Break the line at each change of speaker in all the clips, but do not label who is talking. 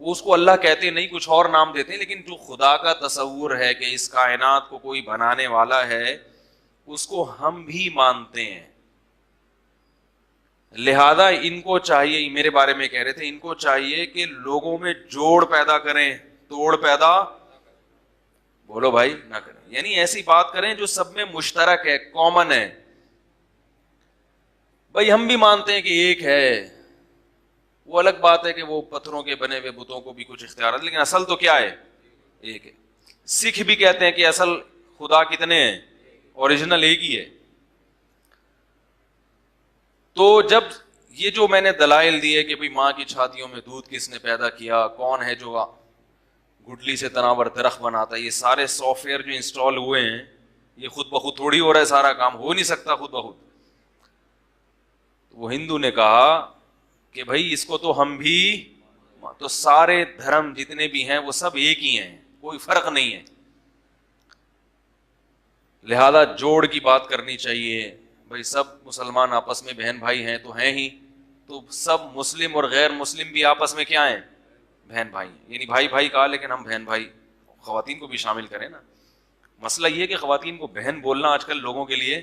وہ اس کو اللہ کہتے نہیں، کچھ اور نام دیتے ہیں، لیکن جو خدا کا تصور ہے کہ اس کائنات کو کوئی بنانے والا ہے، اس کو ہم بھی مانتے ہیں. لہذا ان کو چاہیے، میرے بارے میں کہہ رہے تھے، ان کو چاہیے کہ لوگوں میں جوڑ پیدا کریں، توڑ پیدا بولو بھائی نہ کریں. یعنی ایسی بات کریں جو سب میں مشترک ہے، کامن ہے. بھائی ہم بھی مانتے ہیں کہ ایک ہے، وہ الگ بات ہے کہ وہ پتھروں کے بنے ہوئے بتوں کو بھی کچھ اختیارات، لیکن اصل تو کیا ہے؟ ایک ہے. سکھ بھی کہتے ہیں کہ اصل خدا کتنے ہیں؟ اوریجنل ایک ہی ہے. تو جب یہ جو میں نے دلائل دیے کہ بھئی ماں کی چھاتیوں میں دودھ کس نے پیدا کیا، کون ہے جو گٹلی سے تناور درخت بناتا ہے، یہ سارے سافٹ ویئر جو انسٹال ہوئے ہیں، یہ خود بخود تھوڑی ہو رہا ہے، سارا کام ہو نہیں سکتا خود بخود. وہ ہندو نے کہا کہ بھئی اس کو تو ہم بھی، تو سارے دھرم جتنے بھی ہیں وہ سب ایک ہی ہیں، کوئی فرق نہیں ہے. لہذا جوڑ کی بات کرنی چاہیے. بھئی سب مسلمان آپس میں بہن بھائی ہیں تو ہیں ہی، تو سب مسلم اور غیر مسلم بھی آپس میں کیا ہیں؟ بہن بھائی ہیں. یعنی بھائی بھائی کہا لیکن ہم بہن بھائی، خواتین کو بھی شامل کریں نا. مسئلہ یہ کہ خواتین کو بہن بولنا آج کل لوگوں کے لیے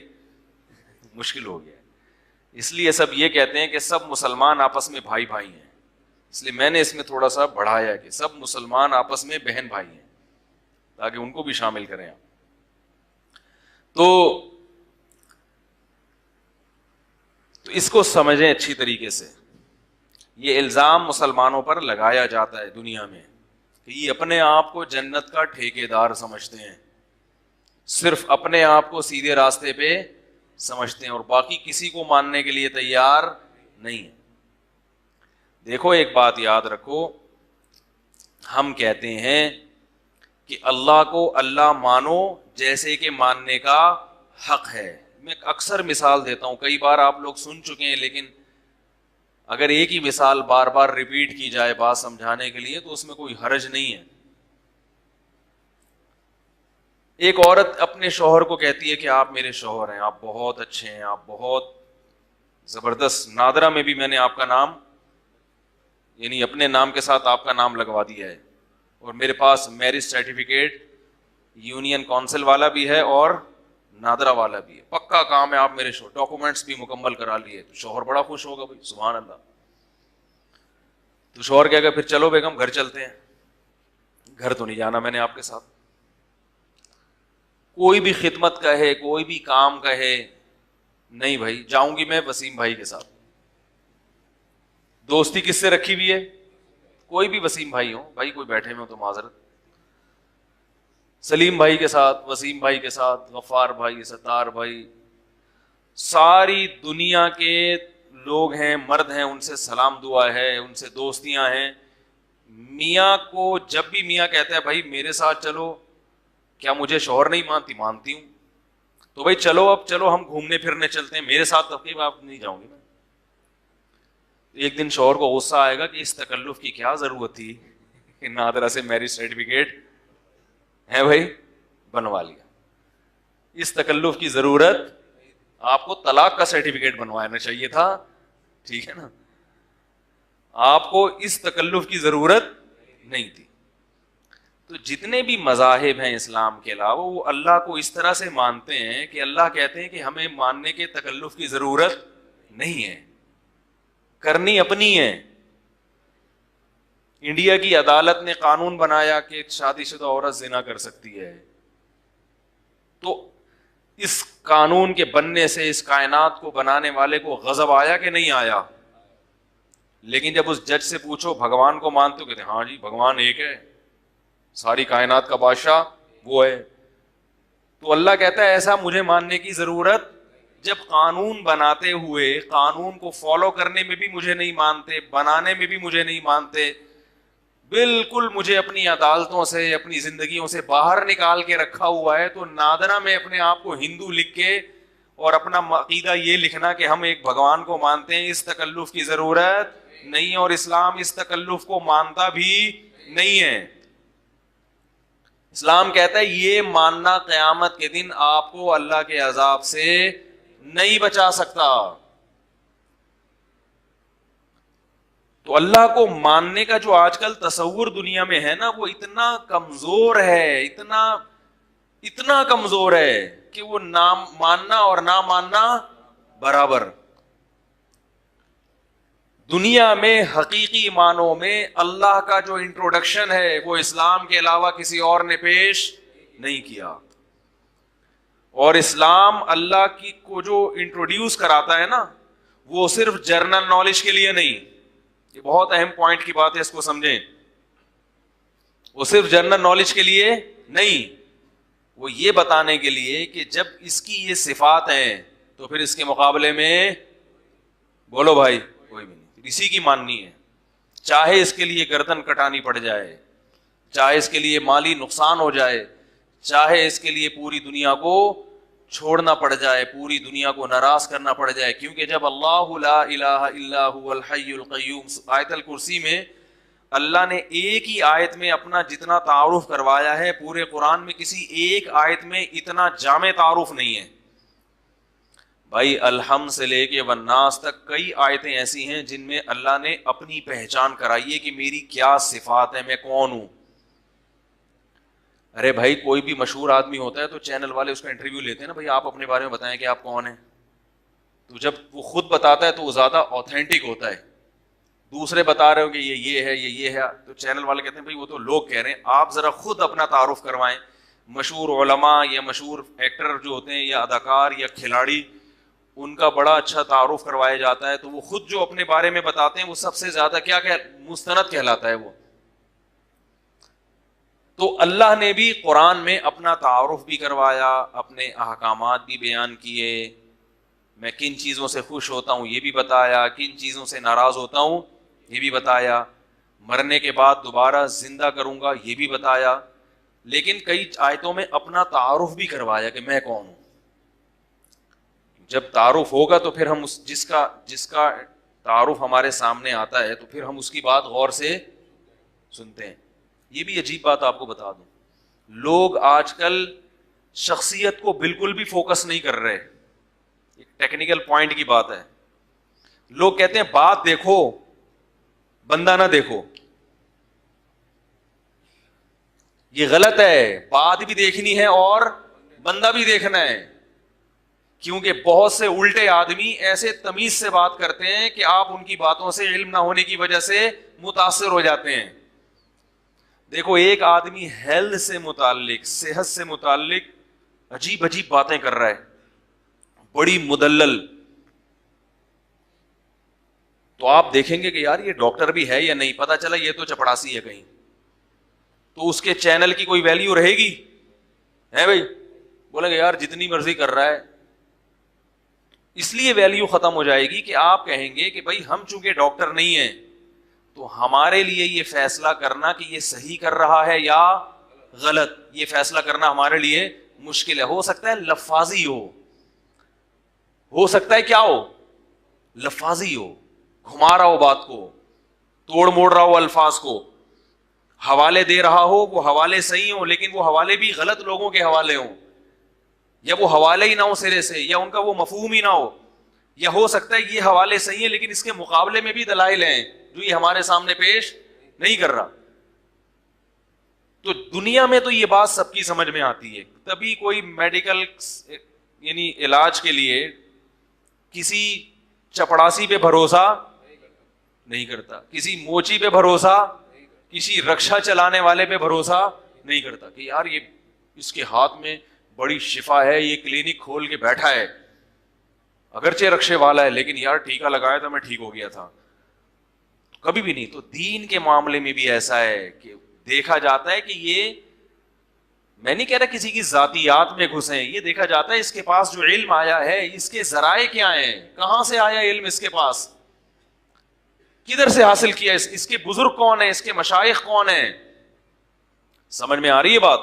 مشکل ہو گیا ہے، اس لیے سب یہ کہتے ہیں کہ سب مسلمان آپس میں بھائی بھائی ہیں. اس لیے میں نے اس میں تھوڑا سا بڑھایا کہ سب مسلمان آپس میں بہن بھائی ہیں، تاکہ ان کو بھی شامل کریں آپ. تو اس کو سمجھیں اچھی طریقے سے. یہ الزام مسلمانوں پر لگایا جاتا ہے دنیا میں کہ یہ اپنے آپ کو جنت کا ٹھیکیدار سمجھتے ہیں، صرف اپنے آپ کو سیدھے راستے پہ سمجھتے ہیں اور باقی کسی کو ماننے کے لیے تیار نہیں ہے. دیکھو ایک بات یاد رکھو، ہم کہتے ہیں کہ اللہ کو اللہ مانو جیسے کہ ماننے کا حق ہے. میں اکثر مثال دیتا ہوں، کئی بار آپ لوگ سن چکے ہیں، لیکن اگر ایک ہی مثال بار بار ریپیٹ کی جائے بات سمجھانے کے لیے تو اس میں کوئی حرج نہیں ہے. ایک عورت اپنے شوہر کو کہتی ہے کہ آپ میرے شوہر ہیں، آپ بہت اچھے ہیں، آپ بہت زبردست، نادرہ میں بھی میں نے آپ کا نام، یعنی اپنے نام کے ساتھ آپ کا نام لگوا دیا ہے، اور میرے پاس میرج سرٹیفکیٹ یونین کونسل والا بھی ہے اور نادرہ والا بھی ہے، پکا کام ہے، آپ میرے ڈاکومنٹس بھی مکمل کرا لیے. تو شوہر بڑا خوش ہوگا، بھائی سبحان اللہ. تو شوہر کہے گا پھر چلو بیگم گھر چلتے ہیں. گھر تو نہیں جانا میں نے آپ کے ساتھ. کوئی بھی خدمت کہے، کوئی بھی کام کہے، نہیں بھائی جاؤں گی میں وسیم بھائی کے ساتھ. دوستی کس سے رکھی ہوئی ہے؟ کوئی بھی وسیم بھائی ہو، بھائی کوئی بیٹھے میں ہو تو معذرت، سلیم بھائی کے ساتھ، وسیم بھائی کے ساتھ، غفار بھائی، ستار بھائی، ساری دنیا کے لوگ ہیں، مرد ہیں، ان سے سلام دعا ہے، ان سے دوستیاں ہیں. میاں کو جب بھی میاں کہتا ہے بھائی میرے ساتھ چلو، کیا مجھے شوہر نہیں مانتی؟ مانتی ہوں. تو بھائی چلو اب چلو ہم گھومنے پھرنے چلتے ہیں، میرے ساتھ تقریب آپ نہیں جاؤں گی میں. ایک دن شوہر کو غصہ آئے گا کہ اس تکلف کی کیا ضرورت تھی کہ نادرہ سے میرج سرٹیفکیٹ ہے بھائی بنوا لیا. اس تکلف کی ضرورت، آپ کو طلاق کا سرٹیفکیٹ بنوانا چاہیے تھا، ٹھیک ہے نا. آپ کو اس تکلف کی ضرورت نہیں تھی. تو جتنے بھی مذاہب ہیں اسلام کے علاوہ، وہ اللہ کو اس طرح سے مانتے ہیں کہ اللہ کہتے ہیں کہ ہمیں ماننے کے تکلف کی ضرورت نہیں ہے، کرنی اپنی ہے. انڈیا کی عدالت نے قانون بنایا کہ شادی شدہ عورت زنا کر سکتی ہے، تو اس قانون کے بننے سے اس کائنات کو بنانے والے کو غضب آیا کہ نہیں آیا؟ لیکن جب اس جج سے پوچھو بھگوان کو مانتے ہو، کہتے ہیں ہاں جی بھگوان ایک ہے، ساری کائنات کا بادشاہ وہ ہے. تو اللہ کہتا ہے ایسا مجھے ماننے کی ضرورت، جب قانون بناتے ہوئے قانون کو فالو کرنے میں بھی مجھے نہیں مانتے، بنانے میں بھی مجھے نہیں مانتے، بالکل مجھے اپنی عدالتوں سے، اپنی زندگیوں سے باہر نکال کے رکھا ہوا ہے. تو نادرہ میں اپنے آپ کو ہندو لکھ کے اور اپنا عقیدہ یہ لکھنا کہ ہم ایک بھگوان کو مانتے ہیں، اس تکلف کی ضرورت نہیں، اور اسلام اس تکلف کو مانتا بھی نہیں ہے. اسلام کہتا ہے یہ ماننا قیامت کے دن آپ کو اللہ کے عذاب سے نہیں بچا سکتا. تو اللہ کو ماننے کا جو آج کل تصور دنیا میں ہے نا، وہ اتنا کمزور ہے، اتنا کمزور ہے کہ وہ نام ماننا اور نہ ماننا برابر. دنیا میں حقیقی معنوں میں اللہ کا جو انٹروڈکشن ہے وہ اسلام کے علاوہ کسی اور نے پیش نہیں کیا. اور اسلام اللہ کی کو جو انٹروڈیوس کراتا ہے نا، وہ صرف جنرل نالج کے لیے نہیں. یہ بہت اہم پوائنٹ کی بات ہے، اس کو سمجھیں. وہ صرف جنرل نالج کے لیے نہیں، وہ یہ بتانے کے لیے کہ جب اس کی یہ صفات ہیں تو پھر اس کے مقابلے میں بولو بھائی کوئی بھی نہیں، اسی کی ماننی ہے. چاہے اس کے لیے گردن کٹانی پڑ جائے، چاہے اس کے لیے مالی نقصان ہو جائے، چاہے اس کے لیے پوری دنیا کو چھوڑنا پڑ جائے، پوری دنیا کو ناراض کرنا پڑ جائے. کیونکہ جب اللہ لا الہ الا هو الحی القیوم، آیت الکرسی میں اللہ نے ایک ہی آیت میں اپنا جتنا تعارف کروایا ہے، پورے قرآن میں کسی ایک آیت میں اتنا جامع تعارف نہیں ہے. بھائی الحمد سے لے کے والناس تک کئی آیتیں ایسی ہیں جن میں اللہ نے اپنی پہچان کرائی ہے کہ میری کیا صفات ہیں، میں کون ہوں. ارے بھائی کوئی بھی مشہور آدمی ہوتا ہے تو چینل والے اس کا انٹرویو لیتے ہیں نا، بھائی آپ اپنے بارے میں بتائیں کہ آپ کون ہیں. تو جب وہ خود بتاتا ہے تو وہ زیادہ آتھینٹک ہوتا ہے. دوسرے بتا رہے ہو کہ یہ ہے یہ ہے، تو چینل والے کہتے ہیں بھائی وہ تو لوگ کہہ رہے ہیں، آپ ذرا خود اپنا تعارف کروائیں. مشہور علماء یا مشہور ایکٹر جو ہوتے ہیں یا اداکار یا کھلاڑی، ان کا بڑا اچھا تعارف کروایا جاتا ہے، تو وہ خود جو اپنے بارے میں بتاتے ہیں وہ سب سے زیادہ کیا مستند کہلاتا ہے وہ. تو اللہ نے بھی قرآن میں اپنا تعارف بھی کروایا، اپنے احکامات بھی بیان کیے. میں کن چیزوں سے خوش ہوتا ہوں یہ بھی بتایا، کن چیزوں سے ناراض ہوتا ہوں یہ بھی بتایا، مرنے کے بعد دوبارہ زندہ کروں گا یہ بھی بتایا. لیکن کئی آیتوں میں اپنا تعارف بھی کروایا کہ میں کون ہوں. جب تعارف ہوگا تو پھر ہم جس کا تعارف ہمارے سامنے آتا ہے تو پھر ہم اس کی بات غور سے سنتے ہیں. یہ بھی عجیب بات آپ کو بتا دوں، لوگ آج کل شخصیت کو بالکل بھی فوکس نہیں کر رہے. ایک ٹیکنیکل پوائنٹ کی بات ہے. لوگ کہتے ہیں بات دیکھو بندہ نہ دیکھو. یہ غلط ہے، بات بھی دیکھنی ہے اور بندہ بھی دیکھنا ہے. کیونکہ بہت سے الٹے آدمی ایسے تمیز سے بات کرتے ہیں کہ آپ ان کی باتوں سے علم نہ ہونے کی وجہ سے متاثر ہو جاتے ہیں. دیکھو ایک آدمی ہیلتھ سے متعلق، صحت سے متعلق عجیب عجیب باتیں کر رہا ہے، بڑی مدلل. تو آپ دیکھیں گے کہ یار یہ ڈاکٹر بھی ہے یا نہیں، پتا چلا یہ تو چپڑاسی ہے کہیں. تو اس کے چینل کی کوئی ویلیو رہے گی؟ ہے بھائی، بولیں گے یار جتنی مرضی کر رہا ہے. اس لیے ویلیو ختم ہو جائے گی کہ آپ کہیں گے کہ بھائی ہم چونکہ ڈاکٹر نہیں ہیں تو ہمارے لیے یہ فیصلہ کرنا کہ یہ صحیح کر رہا ہے یا غلط، یہ فیصلہ کرنا ہمارے لیے مشکل ہے. ہو سکتا ہے لفاظی ہو سکتا ہے کیا ہو، لفاظی ہو، گھما رہا ہو بات کو، توڑ موڑ رہا ہو الفاظ کو، حوالے دے رہا ہو، وہ حوالے صحیح ہوں لیکن وہ حوالے بھی غلط لوگوں کے حوالے ہوں، یا وہ حوالے ہی نہ ہو سرے سے، یا ان کا وہ مفہوم ہی نہ ہو. یا ہو سکتا ہے یہ حوالے صحیح ہیں لیکن اس کے مقابلے میں بھی دلائل ہیں جو یہ ہمارے سامنے پیش نہیں کر رہا. تو دنیا میں تو یہ بات سب کی سمجھ میں آتی ہے. تبھی کوئی میڈیکل یعنی علاج کے لیے کسی چپڑاسی پہ بھروسہ نہیں کرتا، کسی موچی پہ بھروسہ، کسی رکشا چلانے والے پہ بھروسہ نہیں کرتا کہ یار یہ اس کے ہاتھ میں بڑی شفا ہے، یہ کلینک کھول کے بیٹھا ہے، اگرچہ رکشے والا ہے لیکن یار ٹیکا لگایا تھا میں ٹھیک ہو گیا تھا. کبھی بھی نہیں. تو دین کے معاملے میں بھی ایسا ہے کہ دیکھا جاتا ہے کہ یہ، میں نہیں کہہ رہا کسی کی ذاتیات میں گھسیں، یہ دیکھا جاتا ہے اس کے پاس جو علم آیا ہے اس کے ذرائع کیا ہیں، کہاں سے آیا علم اس کے پاس، کدھر سے حاصل کیا، اس کے بزرگ کون ہیں، اس کے مشائخ کون ہیں. سمجھ میں آ رہی ہے بات؟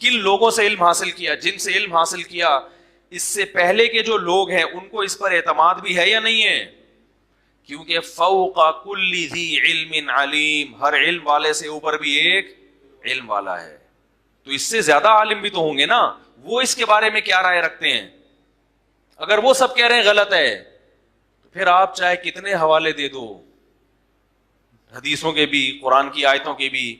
کن لوگوں سے علم حاصل کیا، جن سے علم حاصل کیا اس سے پہلے کے جو لوگ ہیں ان کو اس پر اعتماد بھی ہے یا نہیں ہے. کیونکہ فوق کل ذی علم علیم، ہر علم والے سے اوپر بھی ایک علم والا ہے. تو اس سے زیادہ عالم بھی تو ہوں گے نا، وہ اس کے بارے میں کیا رائے رکھتے ہیں. اگر وہ سب کہہ رہے ہیں غلط ہے تو پھر آپ چاہے کتنے حوالے دے دو، حدیثوں کے بھی, قرآن کی آیتوں کے بھی.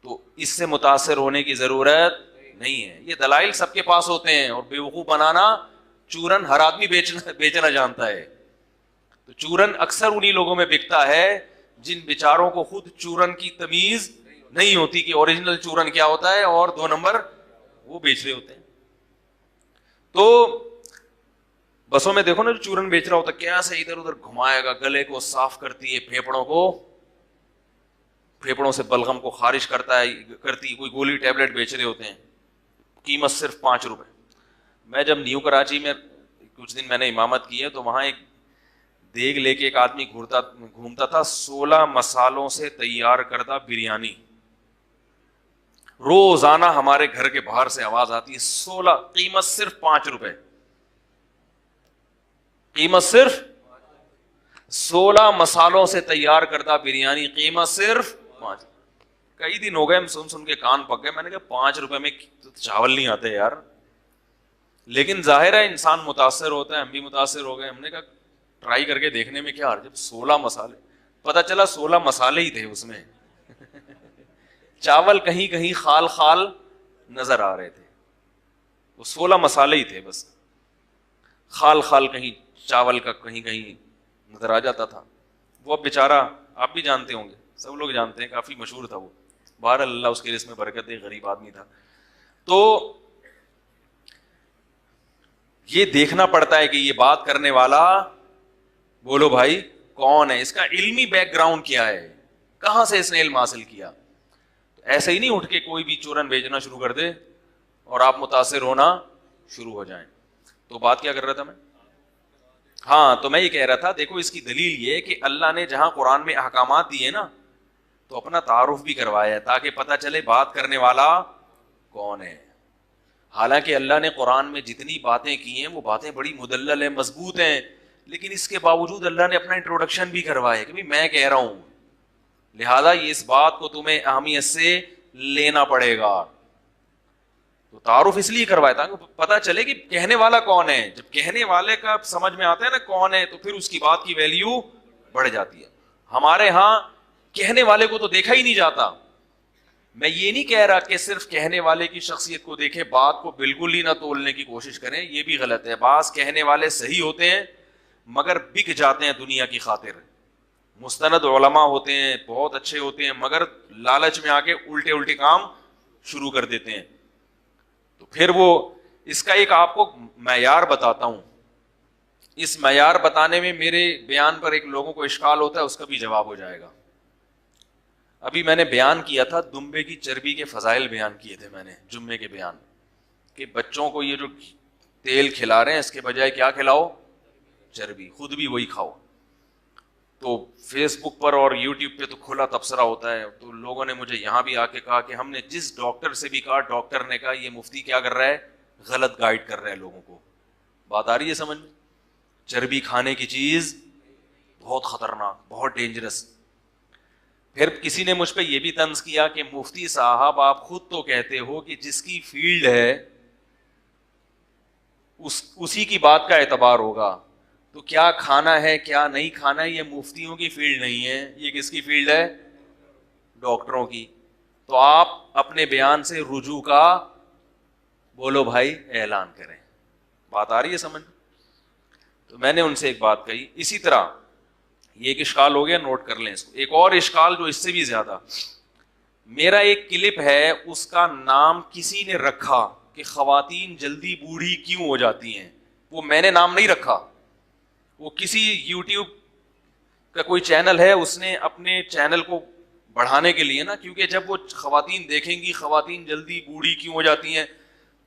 تو اس سے متاثر ہونے کی ضرورت نہیں ہے. یہ دلائل سب کے پاس ہوتے ہیں, اور بیوقوف بنانا, چورن ہر آدمی بیچنا جانتا ہے. تو چورن اکثر انہی لوگوں میں بکتا ہے جن بیچاروں کو خود چورن کی تمیز نہیں ہوتی کہ اوریجنل چورن کیا ہوتا ہے, اور 2 نمبر وہ بیچ رہے ہوتے ہیں. تو بسوں میں دیکھو نا, جو چورن بیچ رہا ہوتا ہے کیسے ادھر ادھر گھمائے گا, گلے کو صاف کرتی ہے, پھیپڑوں سے بلغم کو خارج کرتی. کوئی گولی ٹیبلٹ بیچ رہے ہوتے ہیں, قیمت صرف 5 روپے. میں جب نیو کراچی میں کچھ دن میں نے امامت کی ہے, تو وہاں ایک دیگ لے کے ایک آدمی گھومتا تھا, 16 مسالوں سے تیار کردہ بریانی. روزانہ ہمارے گھر کے باہر سے آواز آتی ہے, 16, قیمت صرف 5 روپے. قیمت صرف 16 مسالوں سے تیار کردہ بریانی, قیمت صرف 5. کئی دن ہو گئے, ہم سن کے کان پک گئے. میں نے کہا 5 روپے میں چاول نہیں آتے یار. لیکن ظاہر ہے انسان متاثر ہوتا ہے, ہم بھی متاثر ہو گئے. ہم نے کہا ٹرائی کر کے دیکھنے میں کیا حرج. جب 16 مسالے, پتہ چلا 16 مسالے ہی تھے اس میں. چاول کہیں کہیں خال خال نظر آ رہے تھے, وہ 16 مسالے ہی تھے بس. خال خال کہیں چاول کا کہیں کہیں نظر آ جاتا تھا. وہ اب بیچارہ, آپ بھی جانتے ہوں گے, سب لوگ جانتے ہیں, کافی مشہور تھا وہ. بہر اللہ اس کے رزق میں برکت دے, غریب آدمی تھا. تو یہ دیکھنا پڑتا ہے کہ یہ بات کرنے والا, بولو بھائی, کون ہے, اس کا علمی بیک گراؤنڈ کیا ہے, کہاں سے اس نے علم حاصل کیا. ایسے ہی نہیں اٹھ کے کوئی بھی چورن بیچنا شروع کر دے اور آپ متاثر ہونا شروع ہو جائیں. تو بات کیا کر رہا تھا میں؟ ہاں, تو میں یہ کہہ رہا تھا, دیکھو اس کی دلیل یہ کہ اللہ نے جہاں قرآن میں احکامات دیے نا, تو اپنا تعارف بھی کروایا ہے تاکہ پتہ چلے بات کرنے والا کون ہے. حالانکہ اللہ نے قرآن میں جتنی باتیں کی ہیں وہ باتیں بڑی مدلل ہیں, مضبوط ہیں, لیکن اس کے باوجود اللہ نے اپنا انٹروڈکشن بھی کروایا کہ میں کہہ رہا ہوں, لہذا یہ اس بات کو تمہیں اہمیت سے لینا پڑے گا. تو تعارف اس لیے کروایا تاکہ پتہ چلے کہ کہنے والا کون ہے. جب کہنے والے کا سمجھ میں آتا ہے نا کون ہے, تو پھر اس کی بات کی ویلیو بڑھ جاتی ہے. ہمارے ہاں کہنے والے کو تو دیکھا ہی نہیں جاتا. میں یہ نہیں کہہ رہا کہ صرف کہنے والے کی شخصیت کو دیکھیں, بات کو بالکل ہی نہ تولنے کی کوشش کریں, یہ بھی غلط ہے. بعض کہنے والے صحیح ہوتے ہیں مگر بک جاتے ہیں دنیا کی خاطر. مستند علماء ہوتے ہیں, بہت اچھے ہوتے ہیں, مگر لالچ میں آ کے الٹے کام شروع کر دیتے ہیں. تو پھر وہ, اس کا ایک آپ کو معیار بتاتا ہوں. اس معیار بتانے میں میرے بیان پر ایک لوگوں کو اشکال ہوتا ہے, اس کا بھی جواب ہو جائے گا. ابھی میں نے بیان کیا تھا دمبے کی چربی کے فضائل بیان کیے تھے میں نے جمعے کے بیان, کہ بچوں کو یہ جو تیل کھلا رہے ہیں اس کے بجائے کیا کھلاؤ, چربی, خود بھی وہی کھاؤ. تو فیس بک پر اور یوٹیوب پہ تو کھلا تبصرہ ہوتا ہے. تو لوگوں نے مجھے یہاں بھی آ کے کہا کہ ہم نے جس ڈاکٹر سے بھی کہا, ڈاکٹر نے کہا یہ مفتی کیا کر رہا ہے, غلط گائیڈ کر رہا ہے لوگوں کو. بات آ رہی ہے سمجھ میں؟ چربی کھانے کی چیز بہت خطرناک, بہت ڈینجرس. پھر کسی نے مجھ پہ یہ بھی طنز کیا کہ مفتی صاحب آپ خود تو کہتے ہو کہ جس کی فیلڈ ہے اسی کی بات کا اعتبار ہوگا, تو کیا کھانا ہے کیا نہیں کھانا ہے یہ مفتیوں کی فیلڈ نہیں ہے, یہ کس کی فیلڈ ہے, ڈاکٹروں کی. تو آپ اپنے بیان سے رجوع کا, بولو بھائی, اعلان کریں. بات آ رہی ہے سمجھ؟ تو میں نے ان سے ایک بات کہی. اسی طرح یہ ایک اشکال ہو گیا, نوٹ کر لیں اس کو. ایک اور اشکال جو اس سے بھی زیادہ, میرا ایک کلپ ہے, اس کا نام کسی نے رکھا کہ خواتین جلدی بوڑھی کیوں ہو جاتی ہیں. وہ میں نے نام نہیں رکھا, وہ کسی یوٹیوب کا کوئی چینل ہے, اس نے اپنے چینل کو بڑھانے کے لیے نا, کیونکہ جب وہ خواتین دیکھیں گی خواتین جلدی بوڑھی کیوں ہو جاتی ہیں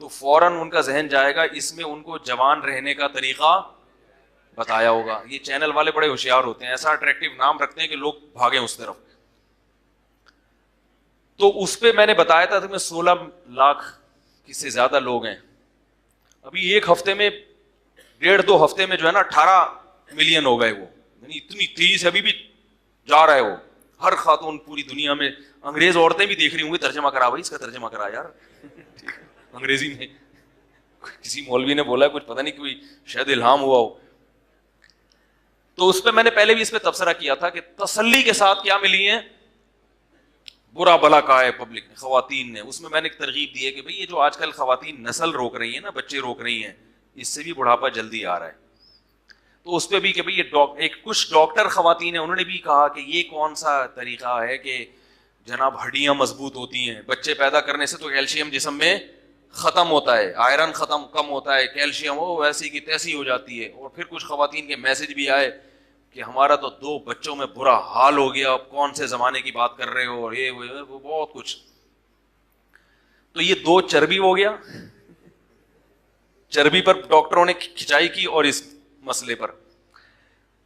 تو فوراً ان کا ذہن جائے گا اس میں ان کو جوان رہنے کا طریقہ بتایا ہوگا. یہ چینل والے بڑے ہوشیار ہوتے ہیں, ایسا اٹریکٹیو نام رکھتے ہیں کہ لوگ بھاگیں اس طرف. تو اس پہ میں نے بتایا تھا کہ 16 لاکھ سے زیادہ لوگ ہیں. ابھی ایک ہفتے میں 1.5-2 ہفتے میں جو ہے نا 18 ملین ہو گئے. وہ یعنی اتنی تیزی سے ابھی بھی جا رہا ہے وہ. ہر خاتون پوری دنیا میں, انگریز عورتیں بھی دیکھ رہی ہوں گی, ترجمہ کرا بھائی, اس کا ترجمہ کرا یار انگریزی میں. کسی مولوی نے بولا کچھ, پتہ نہیں کوئی شاید الہام ہوا ہو. تو اس پہ میں نے پہلے بھی اس پہ تبصرہ کیا تھا کہ تسلی کے ساتھ کیا ملی ہیں، برا بلا کہا ہے پبلک نے، خواتین نے. اس میں نے ایک ترغیب دی ہے کہ بھئی یہ جو آج کل خواتین نسل روک رہی ہیں نا، بچے روک رہی ہیں، اس سے بھی بڑھاپا جلدی آ رہا ہے. تو اس پہ بھی کہ بھئی یہ ایک کچھ ڈاکٹر خواتین ہیں، انہوں نے بھی کہا کہ یہ کون سا طریقہ ہے کہ جناب ہڈیاں مضبوط ہوتی ہیں، بچے پیدا کرنے سے تو کیلشیم جسم میں ختم ہوتا ہے، آئرن کم ہوتا ہے، کیلشیم ویسی کی تیسی ہو جاتی ہے. اور پھر کچھ خواتین کے میسج بھی آئے کہ ہمارا تو 2 بچوں میں برا حال ہو گیا، اب کون سے زمانے کی بات کر رہے ہو، اور یہ وہ بہت کچھ. تو یہ 2 چربی ہو گیا، چربی پر ڈاکٹروں نے کھچائی کی اور اس مسئلے پر.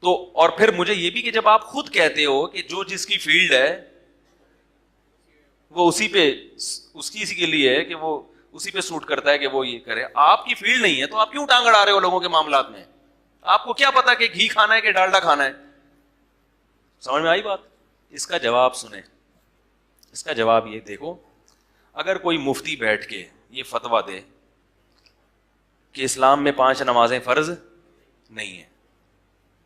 تو اور پھر مجھے یہ بھی کہ جب آپ خود کہتے ہو کہ جو جس کی فیلڈ ہے وہ اسی پہ اسی کے لیے ہے کہ وہ اسی پہ سوٹ کرتا ہے کہ وہ یہ کرے، آپ کی فیلڈ نہیں ہے تو آپ کیوں ٹانگ اڑا رہے ہو لوگوں کے معاملات میں؟ آپ کو کیا پتا کہ گھی کھانا ہے کہ ڈالڈا کھانا ہے؟ سمجھ میں آئی بات؟ اس کا جواب سنیں. اس کا جواب یہ دیکھو، اگر کوئی مفتی بیٹھ کے یہ فتویٰ دے کہ اسلام میں 5 نمازیں فرض نہیں ہیں،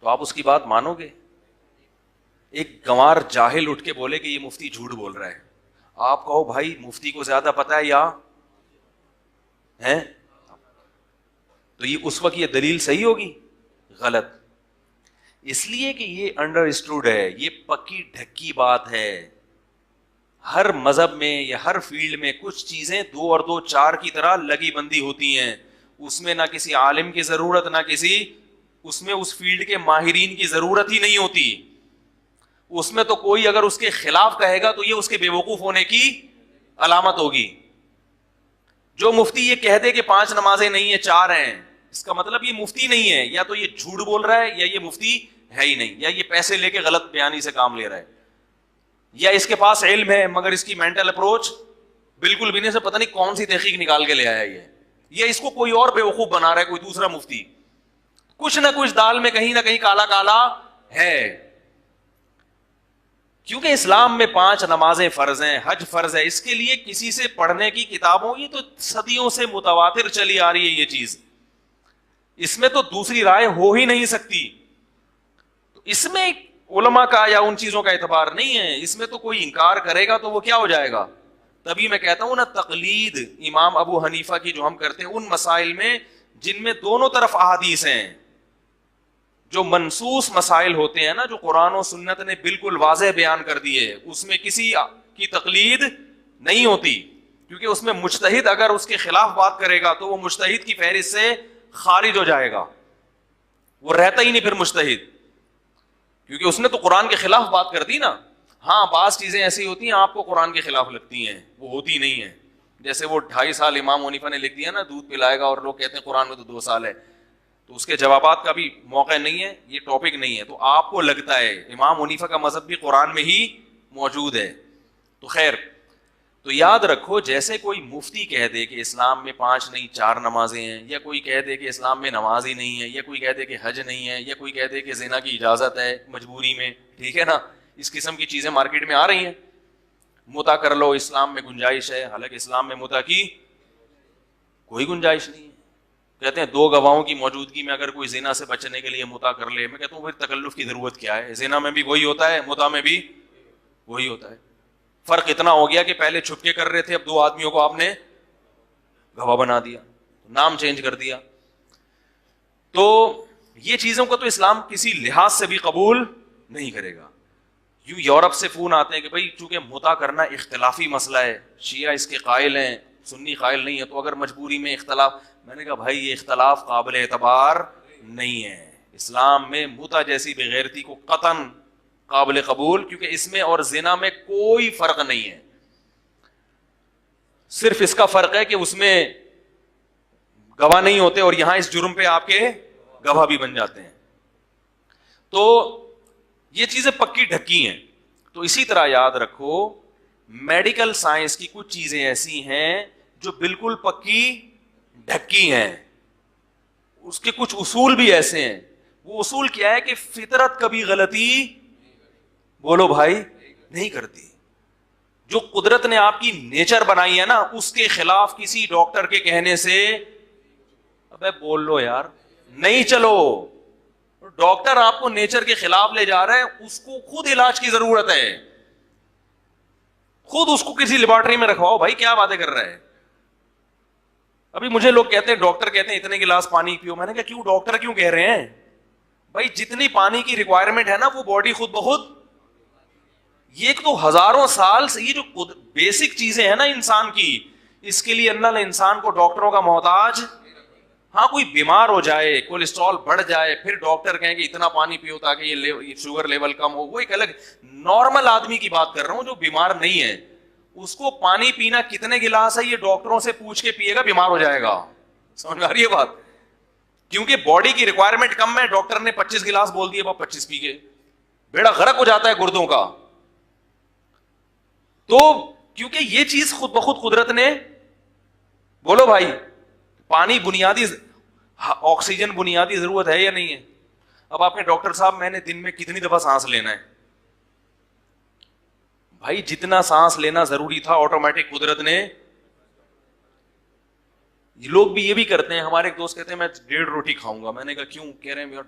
تو آپ اس کی بات مانو گے؟ ایک گنوار جاہل اٹھ کے بولے کہ یہ مفتی جھوٹ بول رہا ہے، آپ کہو بھائی مفتی کو زیادہ پتا ہے یا ہے؟ تو یہ اس وقت یہ دلیل صحیح ہوگی؟ غلط. اس لیے کہ یہ انڈر اسٹوڈ ہے، یہ پکی ڈھکی بات ہے. ہر مذہب میں یا ہر فیلڈ میں کچھ چیزیں 2 اور 2 4 کی طرح لگی بندی ہوتی ہیں. اس میں نہ کسی عالم کی ضرورت، نہ کسی اس میں اس فیلڈ کے ماہرین کی ضرورت ہی نہیں ہوتی. اس میں تو کوئی اگر اس کے خلاف کہے گا تو یہ اس کے بے وقوف ہونے کی علامت ہوگی. جو مفتی یہ کہہ دے کہ 5 نمازیں نہیں ہیں 4 ہیں، اس کا مطلب یہ مفتی نہیں ہے، یا تو یہ جھوٹ بول رہا ہے، یا یہ مفتی ہے ہی نہیں، یا یہ پیسے لے کے غلط بیانی سے کام لے رہا ہے، یا اس کے پاس علم ہے مگر اس کی مینٹل اپروچ بالکل بھی نہیں، سے پتہ نہیں کون سی تحقیق نکال کے لے آیا یہ، یا اس کو کوئی اور بیوقوف بنا رہا ہے کوئی دوسرا مفتی. کچھ نہ کچھ دال میں کہیں نہ کہیں کالا کالا ہے. کیونکہ اسلام میں 5 نمازیں فرض ہیں، حج فرض ہے، اس کے لیے کسی سے پڑھنے کی کتابوں، یہ تو صدیوں سے متواتر چلی آ رہی ہے یہ چیز، اس میں تو دوسری رائے ہو ہی نہیں سکتی. تو اس میں علماء کا یا ان چیزوں کا اعتبار نہیں ہے. اس میں تو کوئی انکار کرے گا تو وہ کیا ہو جائے گا؟ تبھی میں کہتا ہوں نا، تقلید امام ابو حنیفہ کی جو ہم کرتے ہیں ان مسائل میں جن میں دونوں طرف احادیث ہیں، جو منصوص مسائل ہوتے ہیں نا، جو قرآن و سنت نے بالکل واضح بیان کر دیے، اس میں کسی کی تقلید نہیں ہوتی. کیونکہ اس میں مجتہد اگر اس کے خلاف بات کرے گا تو وہ مجتہد کی فہرست سے خارج ہو جائے گا، وہ رہتا ہی نہیں پھر مجتہد، کیونکہ اس نے تو قرآن کے خلاف بات کر دی نا. ہاں بعض چیزیں ایسی ہوتی ہیں آپ کو قرآن کے خلاف لگتی ہیں، وہ ہوتی نہیں ہیں. جیسے وہ 2.5 سال امام حنیفہ نے لکھ دیا نا دودھ پلائے گا، اور لوگ کہتے ہیں قرآن میں تو 2 سال ہے، تو اس کے جوابات کا بھی موقع نہیں ہے، یہ ٹاپک نہیں ہے. تو آپ کو لگتا ہے امام حنیفہ کا مذہب بھی قرآن میں ہی موجود ہے. تو خیر، تو یاد رکھو جیسے کوئی مفتی کہہ دے کہ اسلام میں 5 نہیں 4 نمازیں ہیں، یا کوئی کہہ دے کہ اسلام میں نماز ہی نہیں ہے، یا کوئی کہہ دے کہ حج نہیں ہے، یا کوئی کہہ دے کہ زنا کی اجازت ہے مجبوری میں، ٹھیک ہے نا، اس قسم کی چیزیں مارکیٹ میں آ رہی ہیں. متع کر لو، اسلام میں گنجائش ہے، حالانکہ اسلام میں متع کی کوئی گنجائش نہیں ہے. کہتے ہیں 2 گواہوں کی موجودگی میں اگر کوئی زنا سے بچنے کے لیے متع کر لے، میں کہتا ہوں پھر تکلف کی ضرورت کیا ہے؟ زنا میں بھی وہی ہوتا ہے، متع میں بھی وہی ہوتا ہے. فرق اتنا ہو گیا کہ پہلے چھپ کے کر رہے تھے، اب 2 آدمیوں کو آپ نے گواہ بنا دیا، نام چینج کر دیا. تو یہ چیزوں کو تو اسلام کسی لحاظ سے بھی قبول نہیں کرے گا. یوں یورپ سے فون آتے ہیں کہ بھائی چونکہ متع کرنا اختلافی مسئلہ ہے، شیعہ اس کے قائل ہیں، سنی قائل نہیں ہے، تو اگر مجبوری میں اختلاف، میں نے کہا بھائی یہ اختلاف قابل اعتبار نہیں ہے. اسلام میں متع جیسی بغیرتی کو قطعاً قابل قبول، کیونکہ اس میں اور زنا میں کوئی فرق نہیں ہے. صرف اس کا فرق ہے کہ اس میں گواہ نہیں ہوتے اور یہاں اس جرم پہ آپ کے گواہ بھی بن جاتے ہیں. تو یہ چیزیں پکی ڈھکی ہیں. تو اسی طرح یاد رکھو میڈیکل سائنس کی کچھ چیزیں ایسی ہیں جو بالکل پکی ڈھکی ہیں، اس کے کچھ اصول بھی ایسے ہیں. وہ اصول کیا ہے کہ فطرت کبھی غلطی، بولو بھائی، نہیں کرتی. جو قدرت نے آپ کی نیچر بنائی ہے نا، اس کے خلاف کسی ڈاکٹر کے کہنے سے ابے بول لو یار نہیں چلو. ڈاکٹر آپ کو نیچر کے خلاف لے جا رہا ہے, اس کو خود علاج کی ضرورت ہے, خود اس کو کسی لیبارٹری میں رکھواؤ. بھائی کیا باتیں کر رہا ہے. ابھی مجھے لوگ کہتے ہیں, ڈاکٹر کہتے ہیں اتنے گلاس پانی پیو. میں نے کہا کیوں ڈاکٹر کیوں کہہ رہے ہیں؟ بھائی جتنی پانی کی ریکوائرمنٹ ہے نا وہ باڈی خود بخود, یہ تو ہزاروں سال سے یہ جو بیسک چیزیں ہیں نا انسان کی, اس کے لیے اللہ نے انسان کو ڈاکٹروں کا محتاج. ہاں کوئی بیمار ہو جائے, کولیسٹرول بڑھ جائے, پھر ڈاکٹر کہیں کہ اتنا پانی پیو تاکہ یہ شوگر لیول کم ہو, وہ ایک الگ. نارمل آدمی کی بات کر رہا ہوں جو بیمار نہیں ہے, اس کو پانی پینا کتنے گلاس ہے یہ ڈاکٹروں سے پوچھ کے پیے گا, بیمار ہو جائے گا. سمجھ میں آ رہی ہے بات؟ کیونکہ باڈی کی ریکوائرمنٹ کم ہے, ڈاکٹر نے 25 گلاس بول دیے, 25 پی کے بیڑا غرق ہو جاتا ہے گردوں کا. تو کیونکہ یہ چیز خود بخود قدرت نے, بولو بھائی, پانی بنیادی, آکسیجن بنیادی ضرورت ہے یا نہیں ہے؟ اب آپ نے ڈاکٹر صاحب میں نے دن میں کتنی دفعہ سانس لینا ہے؟ بھائی جتنا سانس لینا ضروری تھا آٹومیٹک قدرت نے. یہ لوگ بھی یہ بھی کرتے ہیں. ہمارے ایک دوست کہتے ہیں میں 1.5 روٹی کھاؤں گا. میں نے کہا کیوں؟ کہہ رہے ہیں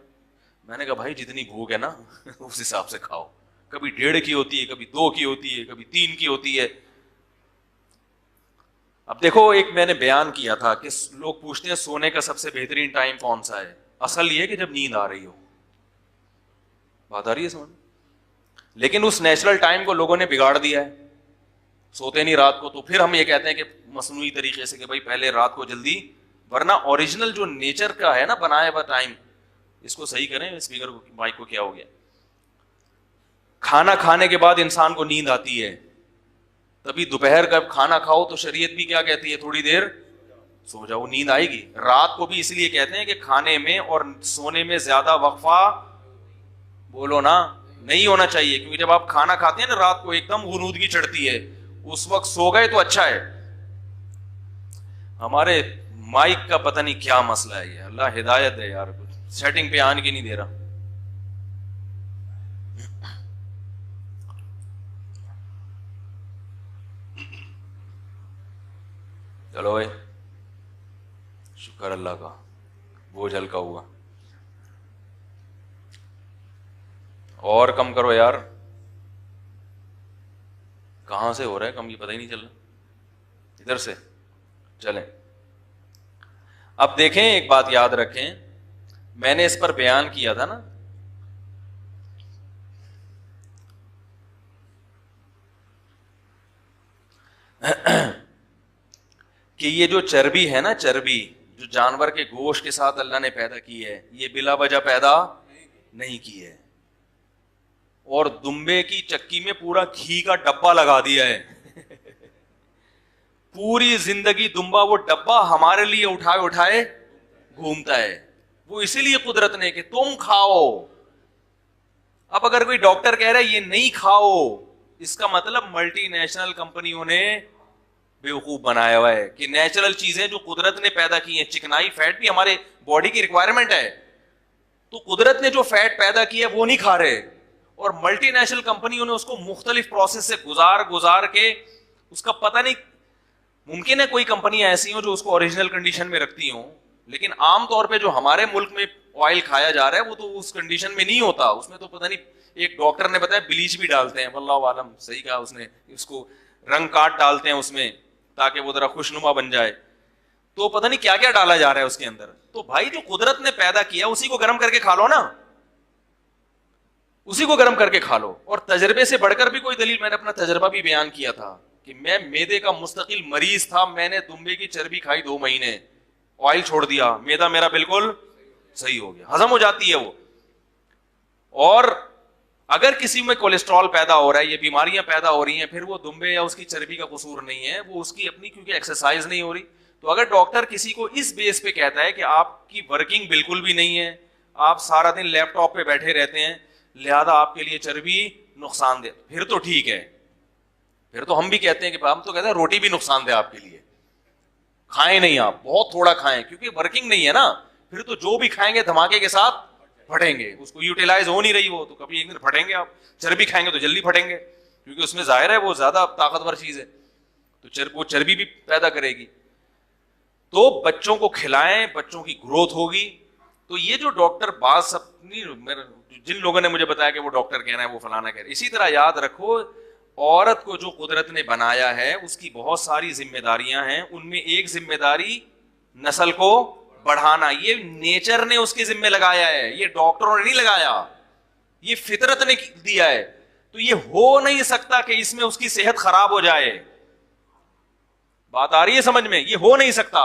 میں نے کہا بھائی جتنی بھوک ہے نا اس حساب سے کھاؤ. کبھی 1.5 کی ہوتی ہے, کبھی 2 کی ہوتی ہے, کبھی 3 کی ہوتی ہے. اب دیکھو ایک میں نے بیان کیا تھا کہ لوگ پوچھتے ہیں سونے کا سب سے بہترین ٹائم کون سا ہے. اصل یہ کہ جب نیند آ رہی ہو. بات آ رہی ہے سمجھ؟ لیکن اس نیچرل ٹائم کو لوگوں نے بگاڑ دیا ہے, سوتے نہیں رات کو. تو پھر ہم یہ کہتے ہیں کہ مصنوعی طریقے سے کہ بھائی پہلے رات کو جلدی, ورنہ اوریجنل جو نیچر کا ہے نا بنایا ہوا ٹائم, اس کو صحیح کریں. اسپیکر کو, مائک کو کیا ہو گیا؟ کھانا کھانے کے بعد انسان کو نیند آتی ہے, تبھی دوپہر کا کھانا کھاؤ تو شریعت بھی کیا کہتی ہے, تھوڑی دیر سو جاؤ, نیند آئے گی. رات کو بھی اس لیے کہتے ہیں کہ کھانے میں اور سونے میں زیادہ وقفہ, بولو نا, نہیں ہونا چاہیے. کیونکہ جب آپ کھانا کھاتے ہیں نا رات کو ایک دم غنودگی چڑھتی ہے, اس وقت سو گئے تو اچھا ہے. ہمارے مائک کا پتہ نہیں کیا مسئلہ ہے, یہ اللہ ہدایت ہے یار, کچھ سیٹنگ پہ آنے کی نہیں دے رہا. چلو بھائی شکر اللہ کا, بوجھ ہلکا ہوا. اور کم کرو یار, کہاں سے ہو رہا ہے کم یہ پتہ ہی نہیں چل رہا. ادھر سے چلیں. اب دیکھیں ایک بات یاد رکھیں, میں نے اس پر بیان کیا تھا نا کہ یہ جو چربی ہے نا, چربی جو جانور کے گوشت کے ساتھ اللہ نے پیدا کی ہے, یہ بلا وجہ پیدا نہیں کی ہے. اور دمبے کی چکی میں پورا گھی کا ڈبہ لگا دیا ہے. پوری زندگی دمبا وہ ڈبہ ہمارے لیے اٹھائے اٹھائے گھومتا ہے. وہ اسی لیے قدرت نے کہ تم کھاؤ. اب اگر کوئی ڈاکٹر کہہ رہا ہے یہ نہیں کھاؤ, اس کا مطلب ملٹی نیشنل کمپنیوں نے بیوقوف بنایا ہوا ہے کہ نیچرل چیزیں جو قدرت نے پیدا کی ہیں, چکنائی فیٹ بھی ہمارے باڈی کی ریکوائرمنٹ ہے, تو قدرت نے جو فیٹ پیدا کیا ہے وہ نہیں کھا رہے. اور ملٹی نیشنل کمپنیوں نے اس کو مختلف پروسیس سے گزار کے, اس کا پتہ نہیں, ممکن ہے کوئی کمپنیاں ایسی ہوں جو اس کو اوریجنل کنڈیشن میں رکھتی ہوں, لیکن عام طور پہ جو ہمارے ملک میں آئل کھایا جا رہا ہے وہ تو اس کنڈیشن میں نہیں ہوتا. اس میں تو پتہ نہیں, ایک ڈاکٹر نے بتایا بلیچ بھی ڈالتے ہیں, واللہ عالم صحیح کہا اس نے, اس کو رنگ کاٹ ڈالتے ہیں اس میں تاکہ وہ ذرا خوشنما بن جائے. تو پتہ نہیں کیا کیا ڈالا جا رہا ہے اس کے اندر. تو بھائی جو قدرت نے پیدا کیا اسی کو گرم کر کے کھا لو نا, اسی کو گرم کر کے کھا لو. اور تجربے سے بڑھ کر بھی کوئی دلیل, میں نے اپنا تجربہ بھی بیان کیا تھا کہ میں میدے کا مستقل مریض تھا, میں نے دمبے کی چربی کھائی 2 مہینے, آئل چھوڑ دیا, میدا میرا بالکل صحیح ہو گیا, ہضم ہو جاتی ہے وہ. اور اگر کسی میں کولیسٹرول پیدا ہو رہا ہے, یہ بیماریاں پیدا ہو رہی ہیں, پھر وہ دمبے یا اس کی چربی کا قصور نہیں ہے, وہ اس کی اپنی, کیونکہ ایکسرسائز نہیں ہو رہی. تو اگر ڈاکٹر کسی کو اس بیس پہ کہتا ہے کہ آپ کی ورکنگ بالکل بھی نہیں ہے, آپ سارا دن لیپ ٹاپ پہ بیٹھے رہتے ہیں, لہذا آپ کے لیے چربی نقصان دہ, پھر تو ٹھیک ہے. پھر تو ہم بھی کہتے ہیں کہ ہم تو کہتے ہیں روٹی بھی نقصان دہ آپ کے لیے, کھائیں نہیں, آپ بہت تھوڑا کھائیں, کیونکہ ورکنگ نہیں ہے نا. پھر تو جو بھی کھائیں گے دھماکے کے ساتھ پھٹیں گے, اس کو یوٹیلائز ہو نہیں رہی وہ, تو کبھی ایک دن پھٹیں گے آپ. چربی کھائیں گے تو جلدی پھٹیں گے, کیونکہ اس میں ظاہر ہے وہ زیادہ طاقتور چیز ہے, تو وہ چربی بھی پیدا کرے گی. تو بچوں کو کھلائیں, بچوں کی گروتھ ہوگی. تو یہ جو ڈاکٹر بعض سب جن لوگوں نے مجھے بتایا کہ وہ ڈاکٹر کہنا ہے وہ فلانا کہہ رہے, اسی طرح یاد رکھو عورت کو جو قدرت نے بنایا ہے اس کی بہت ساری ذمہ داریاں ہیں, ان میں ایک ذمہ داری نسل کو بڑھانا. یہ نیچر نے اس کے ذمہ لگایا ہے, یہ ڈاکٹروں نے نہیں لگایا, یہ فطرت نے دیا ہے. تو یہ ہو نہیں سکتا کہ اس میں اس کی صحت خراب ہو جائے. بات آ رہی ہے سمجھ میں؟ یہ ہو نہیں سکتا.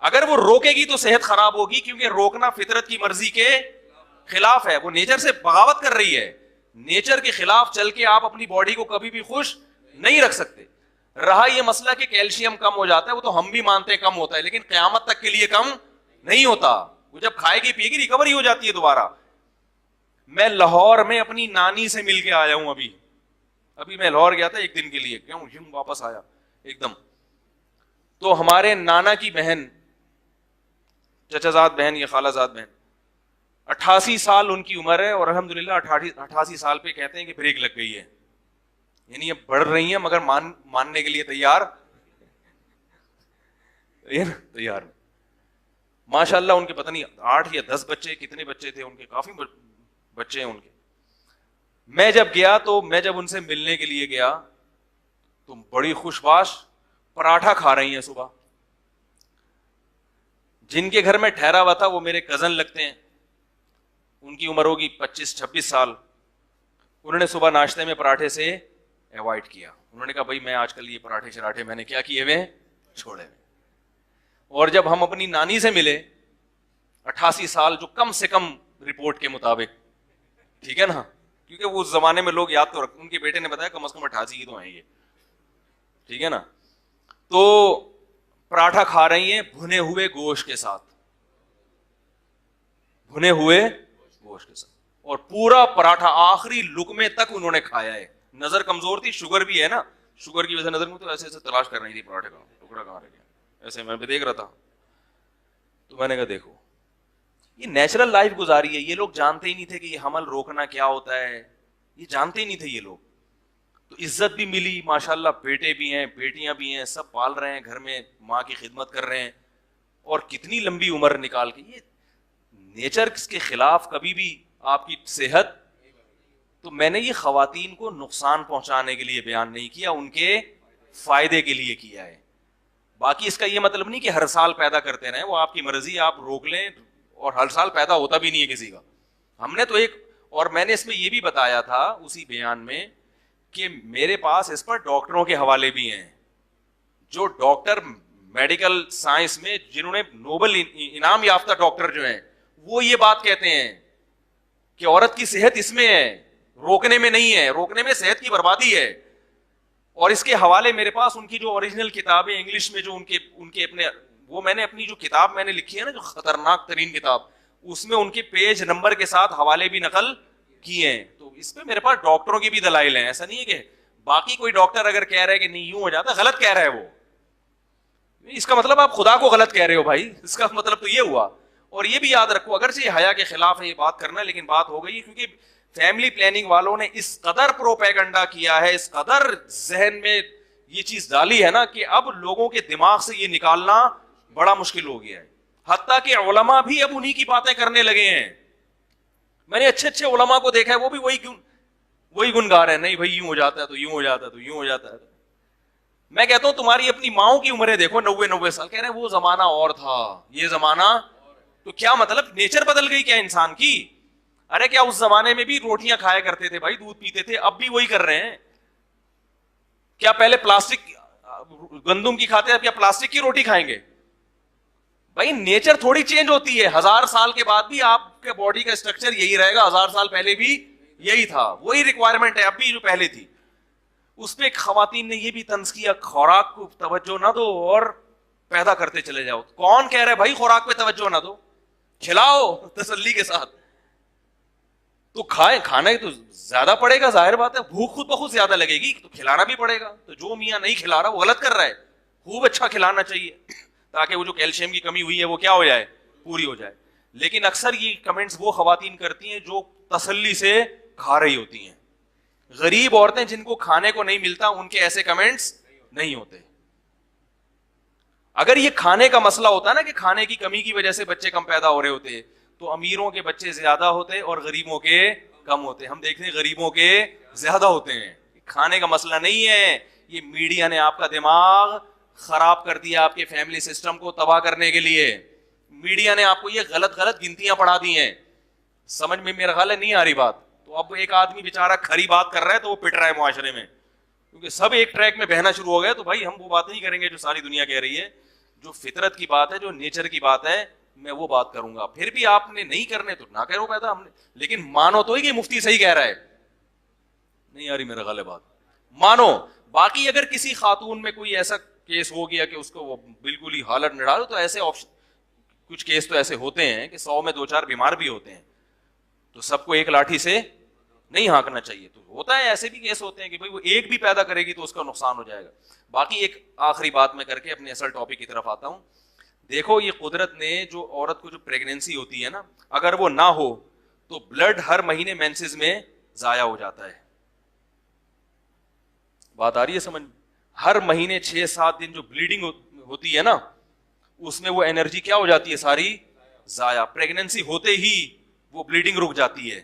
اگر وہ روکے گی تو صحت خراب ہوگی, کیونکہ روکنا فطرت کی مرضی کے خلاف ہے. وہ نیچر سے بغاوت کر رہی ہے. نیچر کے خلاف چل کے آپ اپنی باڈی کو کبھی بھی خوش نہیں رکھ سکتے. رہا یہ مسئلہ کہ کیلشیم کم ہو جاتا ہے, وہ تو ہم بھی مانتے ہیں کم ہوتا ہے, لیکن قیامت تک کے لیے کم نہیں ہوتا. وہ جب کھائے گی پیے گی ریکوری ہو جاتی ہے دوبارہ. میں لاہور میں اپنی نانی سے مل کے آیا ہوں. ابھی میں لاہور گیا تھا ایک دن کے لیے, کیوں واپس آیا ایک دم. تو ہمارے نانا کی بہن, چچا زاد بہن یا خالہ زاد بہن, 88 سال ان کی عمر ہے, اور الحمدللہ 88 سال پہ کہتے ہیں کہ بریک لگ گئی ہے. یعنی یہ بڑھ رہی ہیں مگر ماننے کے لیے تیار ماشاء اللہ. ان کے پتہ نہیں 8 یا 10 بچے, کتنے بچے تھے ان کے, کافی بچے ہیں ان کے. میں جب گیا تو میں جب ان سے ملنے کے لیے گیا تو بڑی خوش باش پراٹھا کھا رہی ہیں صبح. جن کے گھر میں ٹھہرا ہوا تھا وہ میرے کزن لگتے ہیں, ان کی عمر ہوگی 25-26 سال. انہوں نے صبح ناشتے میں پراٹھے سے ایوائڈ کیا. انہوں نے کہا بھائی میں آج کل یہ پراٹھے شراٹھے میں نے کیا کیے ہوئے, چھوڑے ہوئے. اور جب ہم اپنی نانی سے ملے, 88 سال, جو کم سے کم رپورٹ کے مطابق, ٹھیک ہے نا, کیونکہ وہ اس زمانے میں لوگ یاد تو رکھتے, ان کے بیٹے نے بتایا کم از کم 88 کی تو ہیں یہ, ٹھیک ہے نا. تو پراٹھا کھا رہی ہیں بھنے ہوئے گوشت کے ساتھ, بھنے ہوئے گوشت کے ساتھ, اور پورا پراٹھا آخری لقمے تک انہوں نے کھایا ہے. نظر کمزور تھی, شوگر بھی ہے نا, شوگر کی وجہ سے نظر میں, تو ایسے ایسے تلاش کر رہی تھی پراٹھے کا ٹکڑا کہاں رہ گیا, ایسے میں بھی دیکھ رہا تھا. تو میں نے کہا دیکھو یہ نیچرل لائف گزاری ہے. یہ لوگ جانتے ہی نہیں تھے کہ یہ حمل روکنا کیا ہوتا ہے, یہ جانتے ہی نہیں تھے یہ لوگ. تو عزت بھی ملی ماشاءاللہ, بیٹے بھی ہیں بیٹیاں بھی ہیں, سب پال رہے ہیں گھر میں, ماں کی خدمت کر رہے ہیں, اور کتنی لمبی عمر نکال کے. یہ نیچر کے خلاف کبھی بھی آپ کی صحت. تو میں نے یہ خواتین کو نقصان پہنچانے کے لیے بیان نہیں کیا, ان کے فائدے کے لیے کیا ہے. باقی اس کا یہ مطلب نہیں کہ ہر سال پیدا کرتے رہیں, وہ آپ کی مرضی, آپ روک لیں, اور ہر سال پیدا ہوتا بھی نہیں ہے کسی کا. ہم نے تو ایک, اور میں نے اس میں یہ بھی بتایا تھا اسی بیان میں کہ میرے پاس اس پر ڈاکٹروں کے حوالے بھی ہیں, جو ڈاکٹر میڈیکل سائنس میں جنہوں نے نوبل انعام یافتہ ڈاکٹر جو ہیں, وہ یہ بات کہتے ہیں کہ عورت کی صحت اس میں ہے, روکنے میں نہیں ہے. روکنے میں صحت کی بربادی ہے. اور اس کے حوالے میرے پاس ان کی جو اوریجنل کتابیں انگلش میں, جو ان کے اپنے, وہ میں نے اپنی جو کتاب میں نے لکھی ہے نا, جو خطرناک ترین کتاب, اس میں ان کے پیج نمبر کے ساتھ حوالے بھی نقل کیے ہیں. تو اس پہ میرے پاس ڈاکٹروں کی بھی دلائل ہیں. ایسا نہیں ہے کہ باقی کوئی ڈاکٹر اگر کہہ رہا ہے کہ نہیں یوں ہو جاتا, غلط کہہ رہا ہے وہ. اس کا مطلب آپ خدا کو غلط کہہ رہے ہو بھائی, اس کا مطلب تو یہ ہوا. اور یہ بھی یاد رکھو, اگرچہ یہ حیا کے خلاف ہے یہ بات کرنا, لیکن بات ہو گئی کیونکہ فیملی پلاننگ والوں نے اس قدر پروپیگنڈا کیا ہے, اس قدر ذہن میں یہ چیز ڈالی ہے نا, کہ اب لوگوں کے دماغ سے یہ نکالنا بڑا مشکل ہو گیا ہے. حتیٰ کہ علماء بھی اب انہی کی باتیں کرنے لگے ہیں. میں نے اچھے اچھے علماء کو دیکھا ہے, وہ بھی وہی گنگار ہے, نہیں بھائی یوں ہو جاتا ہے تو یوں ہو جاتا ہے تو یوں ہو جاتا ہے. میں کہتا ہوں تمہاری اپنی ماؤں کی عمریں دیکھو, 90 سال, کہہ رہے ہیں وہ زمانہ اور تھا, یہ زمانہ. تو کیا مطلب, نیچر بدل گئی کیا انسان کی؟ ارے کیا اس زمانے میں بھی روٹیاں کھایا کرتے تھے بھائی, دودھ پیتے تھے, اب بھی وہی کر رہے ہیں. کیا پہلے پلاسٹک گندم کی کھاتے ہیں, اب کیا پلاسٹک کی روٹی کھائیں گے؟ بھائی نیچر تھوڑی چینج ہوتی ہے, 1000 سال کے بعد بھی آپ کے باڈی کا اسٹرکچر یہی رہے گا, 1000 سال پہلے بھی یہی تھا, وہی ریکوائرمنٹ ہے اب بھی جو پہلے تھی. اس پہ خواتین نے یہ بھی طنز کیا, خوراک کو توجہ نہ دو اور پیدا کرتے چلے جاؤ. کون کہہ رہا ہے بھائی خوراک پہ توجہ نہ دو, کھلاؤ تسلی کے ساتھ. تو کھانا تو زیادہ پڑے گا, ظاہر بات ہے, بھوک خود بخود زیادہ لگے گی, تو کھلانا بھی پڑے گا. تو جو میاں نہیں کھلا رہا وہ غلط کر رہا ہے, خوب اچھا کھلانا چاہیے تاکہ وہ جو کیلشیم کی کمی ہوئی ہے وہ کیا ہو جائے, پوری ہو جائے. لیکن اکثر یہ کمنٹس وہ خواتین کرتی ہیں جو تسلی سے کھا رہی ہوتی ہیں. غریب عورتیں جن کو کھانے کو نہیں ملتا, ان کے ایسے کمنٹس نہیں ہوتے. اگر یہ کھانے کا مسئلہ ہوتا نا کہ کھانے کی کمی کی وجہ سے بچے کم پیدا ہو رہے ہوتے تو امیروں کے بچے زیادہ ہوتے اور غریبوں کے کم ہوتے. ہم دیکھتے ہیں غریبوں کے زیادہ ہوتے ہیں. کھانے کا مسئلہ نہیں ہے, یہ میڈیا نے آپ کا دماغ خراب کر دیا, آپ کے فیملی سسٹم کو تباہ کرنے کے لیے. میڈیا نے آپ کو یہ غلط گنتیاں پڑھا دی ہیں. سمجھ میں میرا خیال ہے نہیں آ رہی بات. تو اب ایک آدمی بےچارا کھری بات کر رہا ہے تو وہ پٹ رہا ہے معاشرے میں, کیونکہ سب ایک ٹریک میں بہنا شروع ہو گئے. تو بھائی ہم وہ بات نہیں کریں گے جو ساری دنیا کہہ رہی ہے. جو فطرت کی بات ہے, جو نیچر کی بات ہے, میں وہ بات کروں گا. پھر بھی آپ نے نہیں کرنے تو نہ کرو پیدا, ہم نے لیکن مانو تو ہی کہ مفتی صحیح کہہ رہا ہے. نہیں آ رہی میرا خیال ہے بات, مانو. باقی اگر کسی خاتون میں کوئی ایسا کیس ہو گیا کہ اس کو وہ بالکل ہی حالت نہ ڈالو, تو ایسے آپشن کچھ کیس تو ایسے ہوتے ہیں کہ 100 میں 2-4 بیمار بھی ہوتے ہیں, تو سب کو ایک لاٹھی سے نہیں ہانکنا چاہیے. تو ہوتا ہے, ایسے بھی کیس ہوتے ہیں کہ بھائی وہ ایک بھی پیدا کرے گی تو اس کا نقصان ہو جائے گا. باقی ایک آخری بات میں کر کے اپنے اصل ٹاپک کی طرف آتا ہوں. دیکھو یہ قدرت نے جو عورت کو جو پریگنینسی ہوتی ہے نا, اگر وہ نہ ہو تو بلڈ ہر مہینے مینسز میں ضائع ہو جاتا ہے. بات آ رہی ہے سمجھ؟ ہر مہینے 6-7 دن جو بلیڈنگ ہوتی ہے نا, اس میں وہ انرجی کیا ہو جاتی ہے ساری ضائع. پریگنینسی ہوتے ہی وہ بلیڈنگ رک جاتی ہے.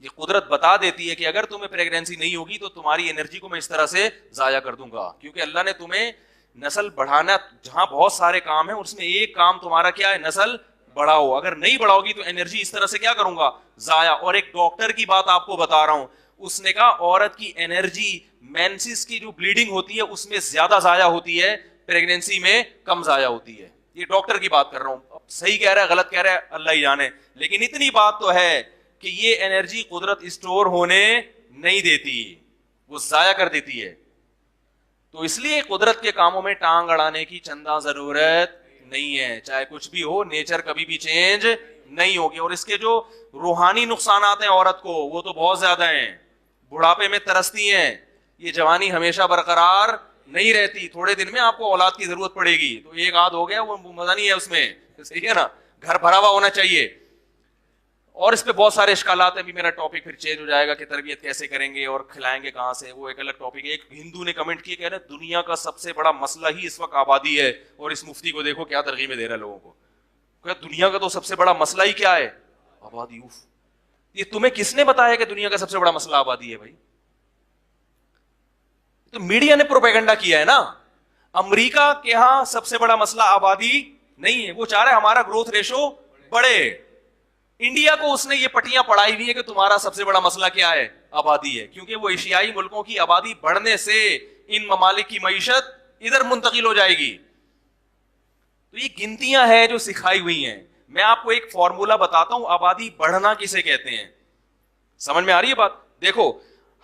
یہ قدرت بتا دیتی ہے کہ اگر تمہیں پریگنینسی نہیں ہوگی تو تمہاری انرجی کو میں اس طرح سے ضائع کر دوں گا, کیونکہ اللہ نے تمہیں نسل بڑھانا, جہاں بہت سارے کام ہیں اس میں ایک کام تمہارا کیا ہے, نسل بڑھاؤ. اگر نہیں بڑھاؤ گی تو انرجی اس طرح سے کیا کروں گا, ضائع. اور ایک ڈاکٹر کی بات آپ کو بتا رہا ہوں, اس نے کہا عورت کی انرجی مینسز کی جو بلیڈنگ ہوتی ہے اس میں زیادہ ضائع ہوتی ہے, پریگنینسی میں کم ضائع ہوتی ہے. یہ ڈاکٹر کی بات کر رہا ہوں, صحیح کہہ رہا ہے غلط کہہ رہا ہے اللہ ہی جانے, لیکن اتنی بات تو ہے کہ یہ انرجی قدرت اسٹور ہونے نہیں دیتی, وہ ضائع کر دیتی ہے. تو اس لیے قدرت کے کاموں میں ٹانگ اڑانے کی چندہ ضرورت نہیں ہے. چاہے کچھ بھی ہو, نیچر کبھی بھی چینج نہیں ہوگی. اور اس کے جو روحانی نقصانات ہیں عورت کو, وہ تو بہت زیادہ ہیں. بڑھاپے میں ترستی ہیں, یہ جوانی ہمیشہ برقرار نہیں رہتی. تھوڑے دن میں آپ کو اولاد کی ضرورت پڑے گی, تو ایک آدھ ہو گیا وہ مزہ نہیں ہے اس میں, صحیح ہے نا, گھر بھرا ہوا ہونا چاہیے. اور اس پہ بہت سارے اشکالات ہیں. بھی میرا ٹاپک پھر چینج ہو جائے گا کہ تربیت کیسے کریں گے اور کھلائیں گے کہاں سے, وہ ایک الگ ٹاپک ہے. ایک ہندو نے کمنٹ کیا, کہہ رہے دنیا کا سب سے بڑا مسئلہ ہی اس وقت آبادی ہے, اور اس مفتی کو دیکھو کیا ترغیبیں دے رہا ہے لوگوں کو. کہ دنیا کا تو سب سے بڑا مسئلہ ہی کیا ہے, آبادی. یہ تمہیں کس نے بتایا کہ دنیا کا سب سے بڑا مسئلہ آبادی ہے بھائی؟ تو میڈیا نے پروپیگنڈا کیا ہے نا. امریکہ کے ہاں سب سے بڑا مسئلہ آبادی نہیں ہے, وہ چاہ رہے ہمارا گروتھ ریشو بڑھے. انڈیا کو اس نے یہ پٹیاں پڑھائی ہوئی ہے کہ تمہارا سب سے بڑا مسئلہ کیا ہے, آبادی ہے, کیونکہ وہ ایشیائی ملکوں کی آبادی بڑھنے سے ان ممالک کی معیشت ادھر منتقل ہو جائے گی. تو یہ گنتیاں ہیں جو سکھائی ہوئی ہیں. میں آپ کو ایک فارمولا بتاتا ہوں, آبادی بڑھنا کسے کہتے ہیں. سمجھ میں آ رہی ہے بات؟ دیکھو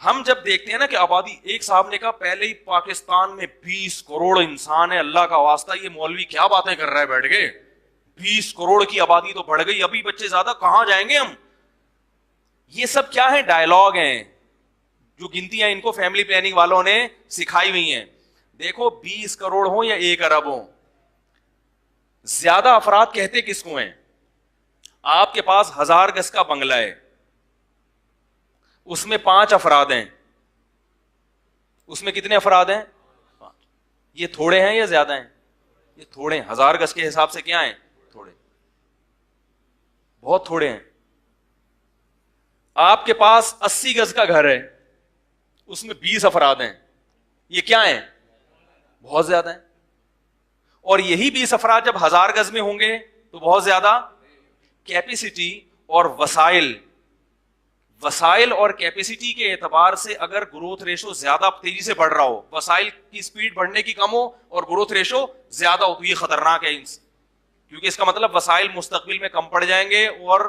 ہم جب دیکھتے ہیں نا کہ آبادی, ایک صاحب نے کہا پہلے ہی پاکستان میں 20 کروڑ انسان ہے, اللہ کا واسطہ یہ مولوی کیا باتیں کر رہا ہے بیٹھ کے, 20 کروڑ کی آبادی تو بڑھ گئی, ابھی بچے زیادہ کہاں جائیں گے ہم. یہ سب کیا ہے, ڈائلاگ ہیں جو گنتیاں ان کو فیملی پلاننگ والوں نے سکھائی ہوئی ہیں. دیکھو 20 کروڑ ہوں یا 1 ارب ہوں, زیادہ افراد کہتے کس کو ہیں. آپ کے پاس 1000 گز کا بنگلہ ہے, اس میں 5 افراد ہیں, اس میں کتنے افراد ہیں؟ 5. یہ تھوڑے ہیں یا زیادہ ہیں؟ یہ تھوڑے ہیں. 1000 گز کے حساب سے کیا ہیں؟ تھوڑے, بہت تھوڑے ہیں. آپ کے پاس 80 گز کا گھر ہے, اس میں 20 افراد ہیں, یہ کیا ہیں؟ بہت زیادہ ہیں. اور یہی 20 افراد جب 1000 گز میں ہوں گے تو بہت زیادہ. کیپیسٹی اور وسائل اور کیپیسٹی کے اعتبار سے اگر گروتھ ریشو زیادہ تیزی سے بڑھ رہا ہو, وسائل کی سپیڈ بڑھنے کی کم ہو اور گروتھ ریشو زیادہ ہو, تو یہ خطرناک ہے, کیونکہ اس کا مطلب وسائل مستقبل میں کم پڑ جائیں گے اور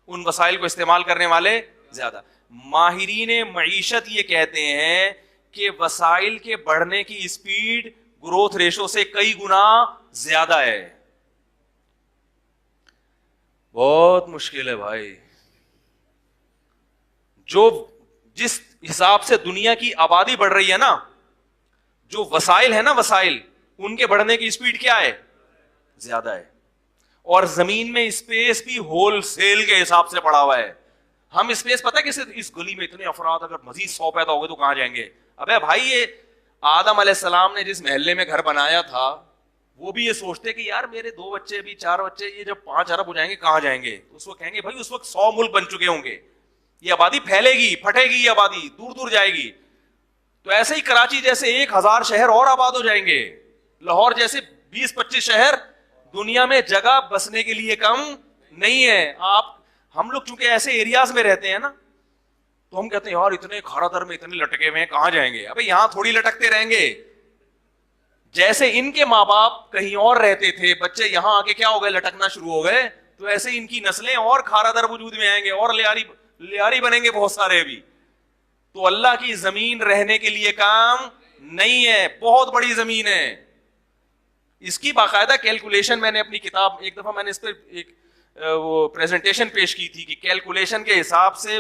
ان وسائل کو استعمال کرنے والے زیادہ. ماہرین معیشت یہ کہتے ہیں کہ وسائل کے بڑھنے کی سپیڈ گروتھ ریشو سے کئی گنا زیادہ ہے. بہت مشکل ہے بھائی. جو جس حساب سے دنیا کی آبادی بڑھ رہی ہے نا, جو وسائل ہے نا, وسائل ان کے بڑھنے کی سپیڈ کیا ہے؟ زیادہ ہے. اور زمین میں اسپیس بھی ہول سیل کے حساب سے پڑا ہوا ہے. ہم اسپیس پتہ ہے کیسے, اس گلی میں اتنے افراد اگر مزید 100 پیدا ہو گئے تو کہاں جائیں گے؟ ابے بھائی یہ آدم علیہ السلام نے جس محلے میں گھر بنایا تھا وہ بھی یہ سوچتے کہ یار میرے 2 بچے بھی 4 بچے، یہ جب 5 ارب ہو جائیں گے کہاں جائیں گے؟ اس وقت کہیں گے بھائی اس وقت 100 ملک بن چکے ہوں گے، یہ آبادی پھیلے گی، پھٹے گی، یہ آبادی دور دور جائے گی. تو ایسے ہی کراچی جیسے 1000 شہر اور آباد ہو جائیں گے، لاہور جیسے 20-25 شہر. دنیا میں جگہ بسنے کے لیے کم نہیں ہے. ہم لوگ چونکہ ایسے ایریاز میں رہتے ہیں نا، تو ہم کہتے ہیں یار اتنے کھارا در میں اتنے لٹکے ہوئے ہیں کہاں جائیں گے؟ ابے یہاں تھوڑی لٹکتے رہیں گے. جیسے ان کے ماں باپ کہیں اور رہتے تھے، بچے یہاں آ کے کیا ہو گئے؟ لٹکنا شروع ہو گئے. تو ایسے ان کی نسلیں اور کھارا در وجود میں آئیں گے اور لیاری بنیں گے بہت سارے بھی. تو اللہ کی زمین رہنے کے لیے کام نہیں ہے، بہت بڑی زمین ہے. اس کی باقاعدہ کیلکولیشن میں نے اپنی کتاب، ایک دفعہ میں نے اس پہ ایک وہ پریزنٹیشن پیش کی تھی کہ کیلکولیشن کے حساب سے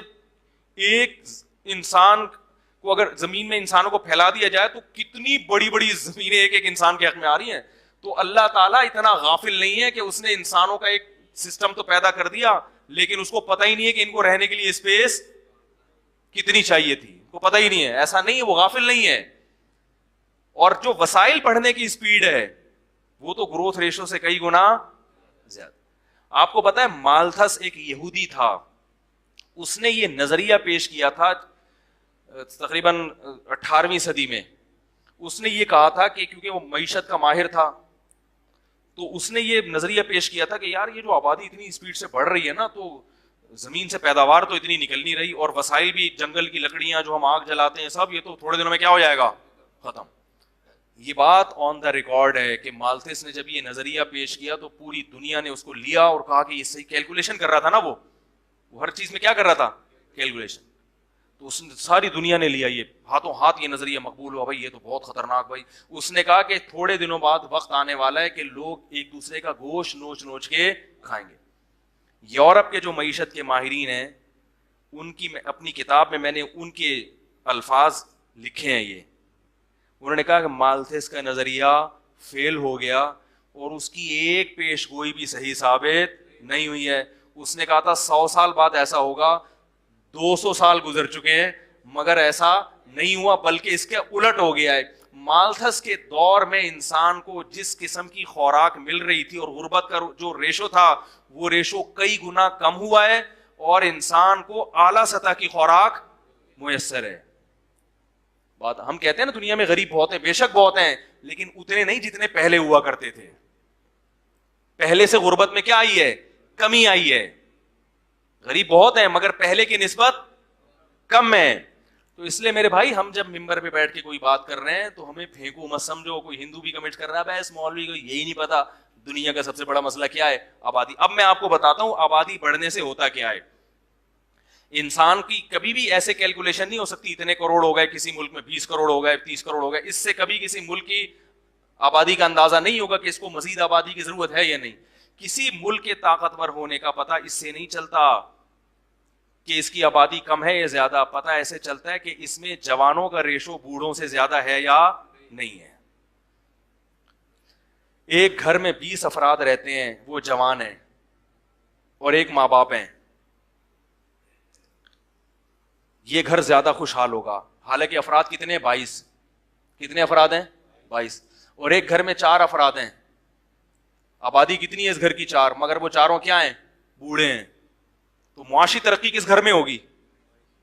ایک انسان کو اگر زمین میں انسانوں کو پھیلا دیا جائے تو کتنی بڑی بڑی زمینیں ایک ایک انسان کے حق میں آ رہی ہیں. تو اللہ تعالیٰ اتنا غافل نہیں ہے کہ اس نے انسانوں کا ایک سسٹم تو پیدا کر دیا، لیکن اس کو پتہ ہی نہیں ہے کہ ان کو رہنے کے لیے اسپیس کتنی چاہیے تھی، کو پتہ ہی نہیں ہے. ایسا نہیں ہے، وہ غافل نہیں ہے. اور جو وسائل بڑھنے کی اسپیڈ ہے وہ تو گروتھ ریشو سے کئی گنا زیادہ. آپ کو پتا ہے مالتھس ایک یہودی تھا، اس نے یہ نظریہ پیش کیا تھا تقریباً 18ویں صدی میں. اس نے یہ کہا تھا کہ کیونکہ وہ معیشت کا ماہر تھا تو اس نے یہ نظریہ پیش کیا تھا کہ یار یہ جو آبادی اتنی اسپیڈ سے بڑھ رہی ہے نا، تو زمین سے پیداوار تو اتنی نکل نہیں رہی، اور وسائل بھی، جنگل کی لکڑیاں جو ہم آگ جلاتے ہیں سب، یہ تو تھوڑے دنوں میں کیا ہو جائے گا؟ ختم. یہ بات آن دا ریکارڈ ہے کہ مالتھس نے جب یہ نظریہ پیش کیا تو پوری دنیا نے اس کو لیا اور کہا کہ یہ صحیح کیلکولیشن کر رہا تھا نا، وہ ہر چیز میں کیا کر رہا تھا؟ کیلکولیشن. تو اس نے ساری دنیا نے لیا، یہ ہاتھوں ہاتھ یہ نظریہ مقبول ہوا. بھائی یہ تو بہت خطرناک. بھائی اس نے کہا کہ تھوڑے دنوں بعد وقت آنے والا ہے کہ لوگ ایک دوسرے کا گوشت نوچ نوچ کے کھائیں گے. یورپ کے جو معیشت کے ماہرین ہیں ان کی اپنی کتاب میں نے ان کے الفاظ لکھے ہیں. یہ انہوں نے کہا کہ مالتھس کا نظریہ فیل ہو گیا اور اس کی ایک پیش گوئی بھی صحیح ثابت نہیں ہوئی ہے. اس نے کہا تھا 100 سال بعد ایسا ہوگا، 200 سال گزر چکے ہیں مگر ایسا نہیں ہوا، بلکہ اس کے الٹ ہو گیا ہے. مالتھس کے دور میں انسان کو جس قسم کی خوراک مل رہی تھی اور غربت کا جو ریشو تھا وہ ریشو کئی گنا کم ہوا ہے اور انسان کو اعلیٰ سطح کی خوراک میسر ہے. بات ہم کہتے ہیں نا دنیا میں غریب بہت ہیں، بے شک بہت ہیں، لیکن اتنے نہیں جتنے پہلے ہوا کرتے تھے. پہلے سے غربت میں کیا آئی ہے؟ کمی آئی ہے. غریب بہت ہیں مگر پہلے کی نسبت کم ہے. تو اس لیے میرے بھائی ہم جب ممبر پہ بیٹھ کے کوئی بات کر رہے ہیں تو ہمیں پھینکو مت سمجھو. کوئی ہندو بھی کمنٹ کر رہا ہے بھائی مولوی کو یہی نہیں پتا دنیا کا سب سے بڑا مسئلہ کیا ہے؟ آبادی. اب میں آپ کو بتاتا ہوں آبادی بڑھنے سے ہوتا کیا ہے. انسان کی کبھی بھی ایسے کیلکولیشن نہیں ہو سکتی اتنے کروڑ ہو گئے کسی ملک میں، 20 کروڑ ہو گئے، 30 کروڑ ہو گئے، اس سے کبھی کسی ملک کی آبادی کا اندازہ نہیں ہوگا کہ اس کو مزید آبادی کی ضرورت ہے یا نہیں. کسی ملک کے طاقتور ہونے کا پتہ اس سے نہیں چلتا کہ اس کی آبادی کم ہے یا زیادہ. پتہ ایسے چلتا ہے کہ اس میں جوانوں کا ریشو بوڑھوں سے زیادہ ہے یا نہیں ہے. ایک گھر میں 20 افراد رہتے ہیں، وہ جوان ہیں اور ایک ماں باپ ہیں. یہ گھر زیادہ خوشحال ہوگا، حالانکہ افراد کتنے ہیں؟ 22. کتنے افراد ہیں؟ 22. اور ایک گھر میں 4 افراد ہیں، آبادی کتنی ہے اس گھر کی؟ 4، مگر وہ چاروں کیا ہیں؟ بوڑھے ہیں. تو معاشی ترقی کس گھر میں ہوگی؟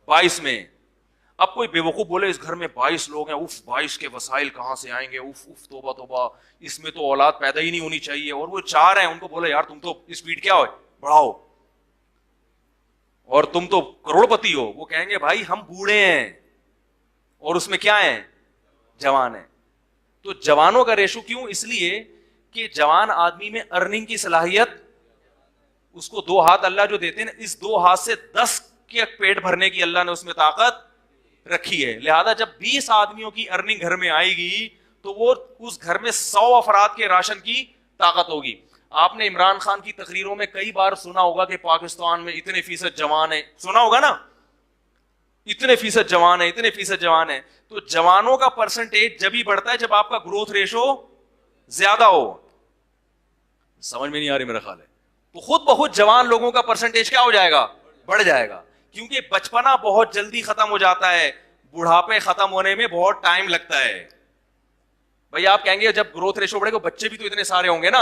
22 میں. اب کوئی بے وقوف بولے اس گھر میں 22 لوگ ہیں، اف 22 کے وسائل کہاں سے آئیں گے، اف اف توبہ توبہ، اس میں تو اولاد پیدا ہی نہیں ہونی چاہیے. اور وہ 4 ہیں، ان کو بولے یار تم تو اسپیڈ کیا ہو بڑھاؤ اور تم تو کروڑ پتی ہو. وہ کہیں گے بھائی ہم بوڑھے ہیں اور اس میں کیا ہیں؟ جوان ہیں. تو جوانوں کا ریشو کیوں؟ اس لیے کہ جوان آدمی میں ارننگ کی صلاحیت، اس کو 2 ہاتھ اللہ جو دیتے ہیں نا، اس 2 ہاتھ سے 10 کے پیٹ بھرنے کی اللہ نے اس میں طاقت رکھی ہے. لہذا جب 20 آدمیوں کی ارننگ گھر میں آئے گی تو وہ اس گھر میں 100 افراد کے راشن کی طاقت ہوگی. آپ نے عمران خان کی تقریروں میں کئی بار سنا ہوگا کہ پاکستان میں اتنے فیصد جوان ہیں، سنا ہوگا نا، اتنے فیصد جوان ہیں، اتنے فیصد جوان ہیں. تو جوانوں کا پرسنٹیج جب ہی بڑھتا ہے جب آپ کا گروتھ ریشو زیادہ ہو. سمجھ میں نہیں آ رہی میرا خیال ہے. تو خود بخود جوان لوگوں کا پرسنٹیج کیا ہو جائے گا؟ بڑھ جائے گا. کیونکہ بچپنا بہت جلدی ختم ہو جاتا ہے، بڑھاپے ختم ہونے میں بہت ٹائم لگتا ہے. بھائی آپ کہیں گے جب گروتھ ریشو بڑھے گا بچے بھی تو اتنے سارے ہوں گے نا,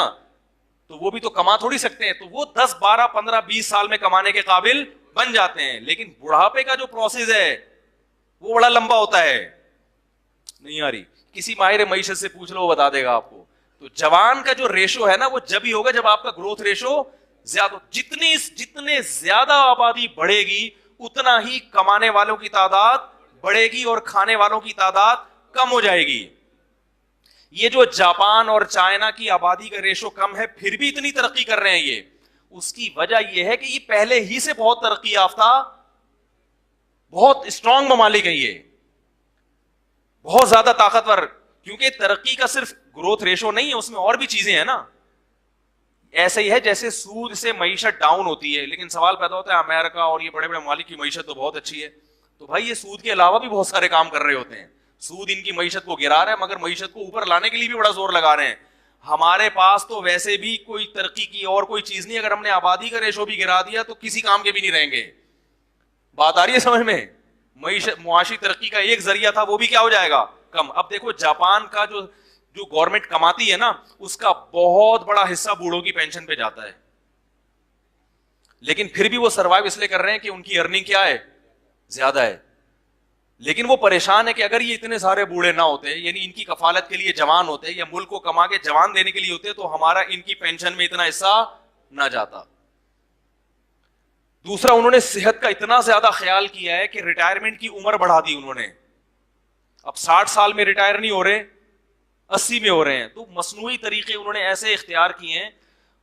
تو وہ بھی تو کما تھوڑی سکتے ہیں, تو وہ 10 12 15 20 سال میں کمانے کے قابل بن جاتے ہیں. لیکن بڑھاپے کا جو پروسیس ہے وہ بڑا لمبا ہوتا ہے. نہیں آ رہی, کسی ماہر معیشت سے پوچھ لو وہ بتا دے گا آپ کو. تو جوان کا جو ریشو ہے نا وہ جب ہی ہوگا جب آپ کا گروتھ ریشو زیادہ, جتنے زیادہ آبادی بڑھے گی اتنا ہی کمانے والوں کی تعداد بڑھے گی اور کھانے والوں کی تعداد کم ہو جائے گی. یہ جو جاپان اور چائنا کی آبادی کا ریشو کم ہے پھر بھی اتنی ترقی کر رہے ہیں, یہ اس کی وجہ یہ ہے کہ یہ پہلے ہی سے بہت ترقی یافتہ, بہت اسٹرانگ ممالک ہیں, یہ بہت زیادہ طاقتور. کیونکہ ترقی کا صرف گروتھ ریشو نہیں ہے, اس میں اور بھی چیزیں ہیں نا. ایسے ہی ہے جیسے سود سے معیشت ڈاؤن ہوتی ہے, لیکن سوال پیدا ہوتا ہے امریکہ اور یہ بڑے بڑے ممالک کی معیشت تو بہت اچھی ہے, تو بھائی یہ سود کے علاوہ بھی بہت سارے کام کر رہے ہوتے ہیں. سود ان کی معیشت کو گرا رہا ہے مگر معیشت کو اوپر لانے کے لیے بھی بڑا زور لگا رہے ہیں. ہمارے پاس تو ویسے بھی کوئی ترقی کی اور کوئی چیز نہیں, اگر ہم نے آبادی کا ریشو بھی گرا دیا تو کسی کام کے بھی نہیں رہیں گے. بات آ رہی ہے سمجھ میں؟ معاشی ترقی کا ایک ذریعہ تھا وہ بھی کیا ہو جائے گا کم. اب دیکھو جاپان کا جو گورنمنٹ کماتی ہے نا اس کا بہت بڑا حصہ بوڑھوں کی پینشن پہ جاتا ہے, لیکن پھر بھی وہ سروائیو اس لیے کر رہے ہیں کہ ان کی ارننگ کیا ہے, زیادہ ہے. لیکن وہ پریشان ہے کہ اگر یہ اتنے سارے بوڑھے نہ ہوتے, یعنی ان کی کفالت کے لیے جوان ہوتے یا ملک کو کما کے جوان دینے کے لیے ہوتے, تو ہمارا ان کی پینشن میں اتنا حصہ نہ جاتا. دوسرا, انہوں نے صحت کا اتنا زیادہ خیال کیا ہے کہ ریٹائرمنٹ کی عمر بڑھا دی انہوں نے. اب 60 سال میں ریٹائر نہیں ہو رہے, 80 میں ہو رہے ہیں. تو مصنوعی طریقے انہوں نے ایسے اختیار کیے ہیں,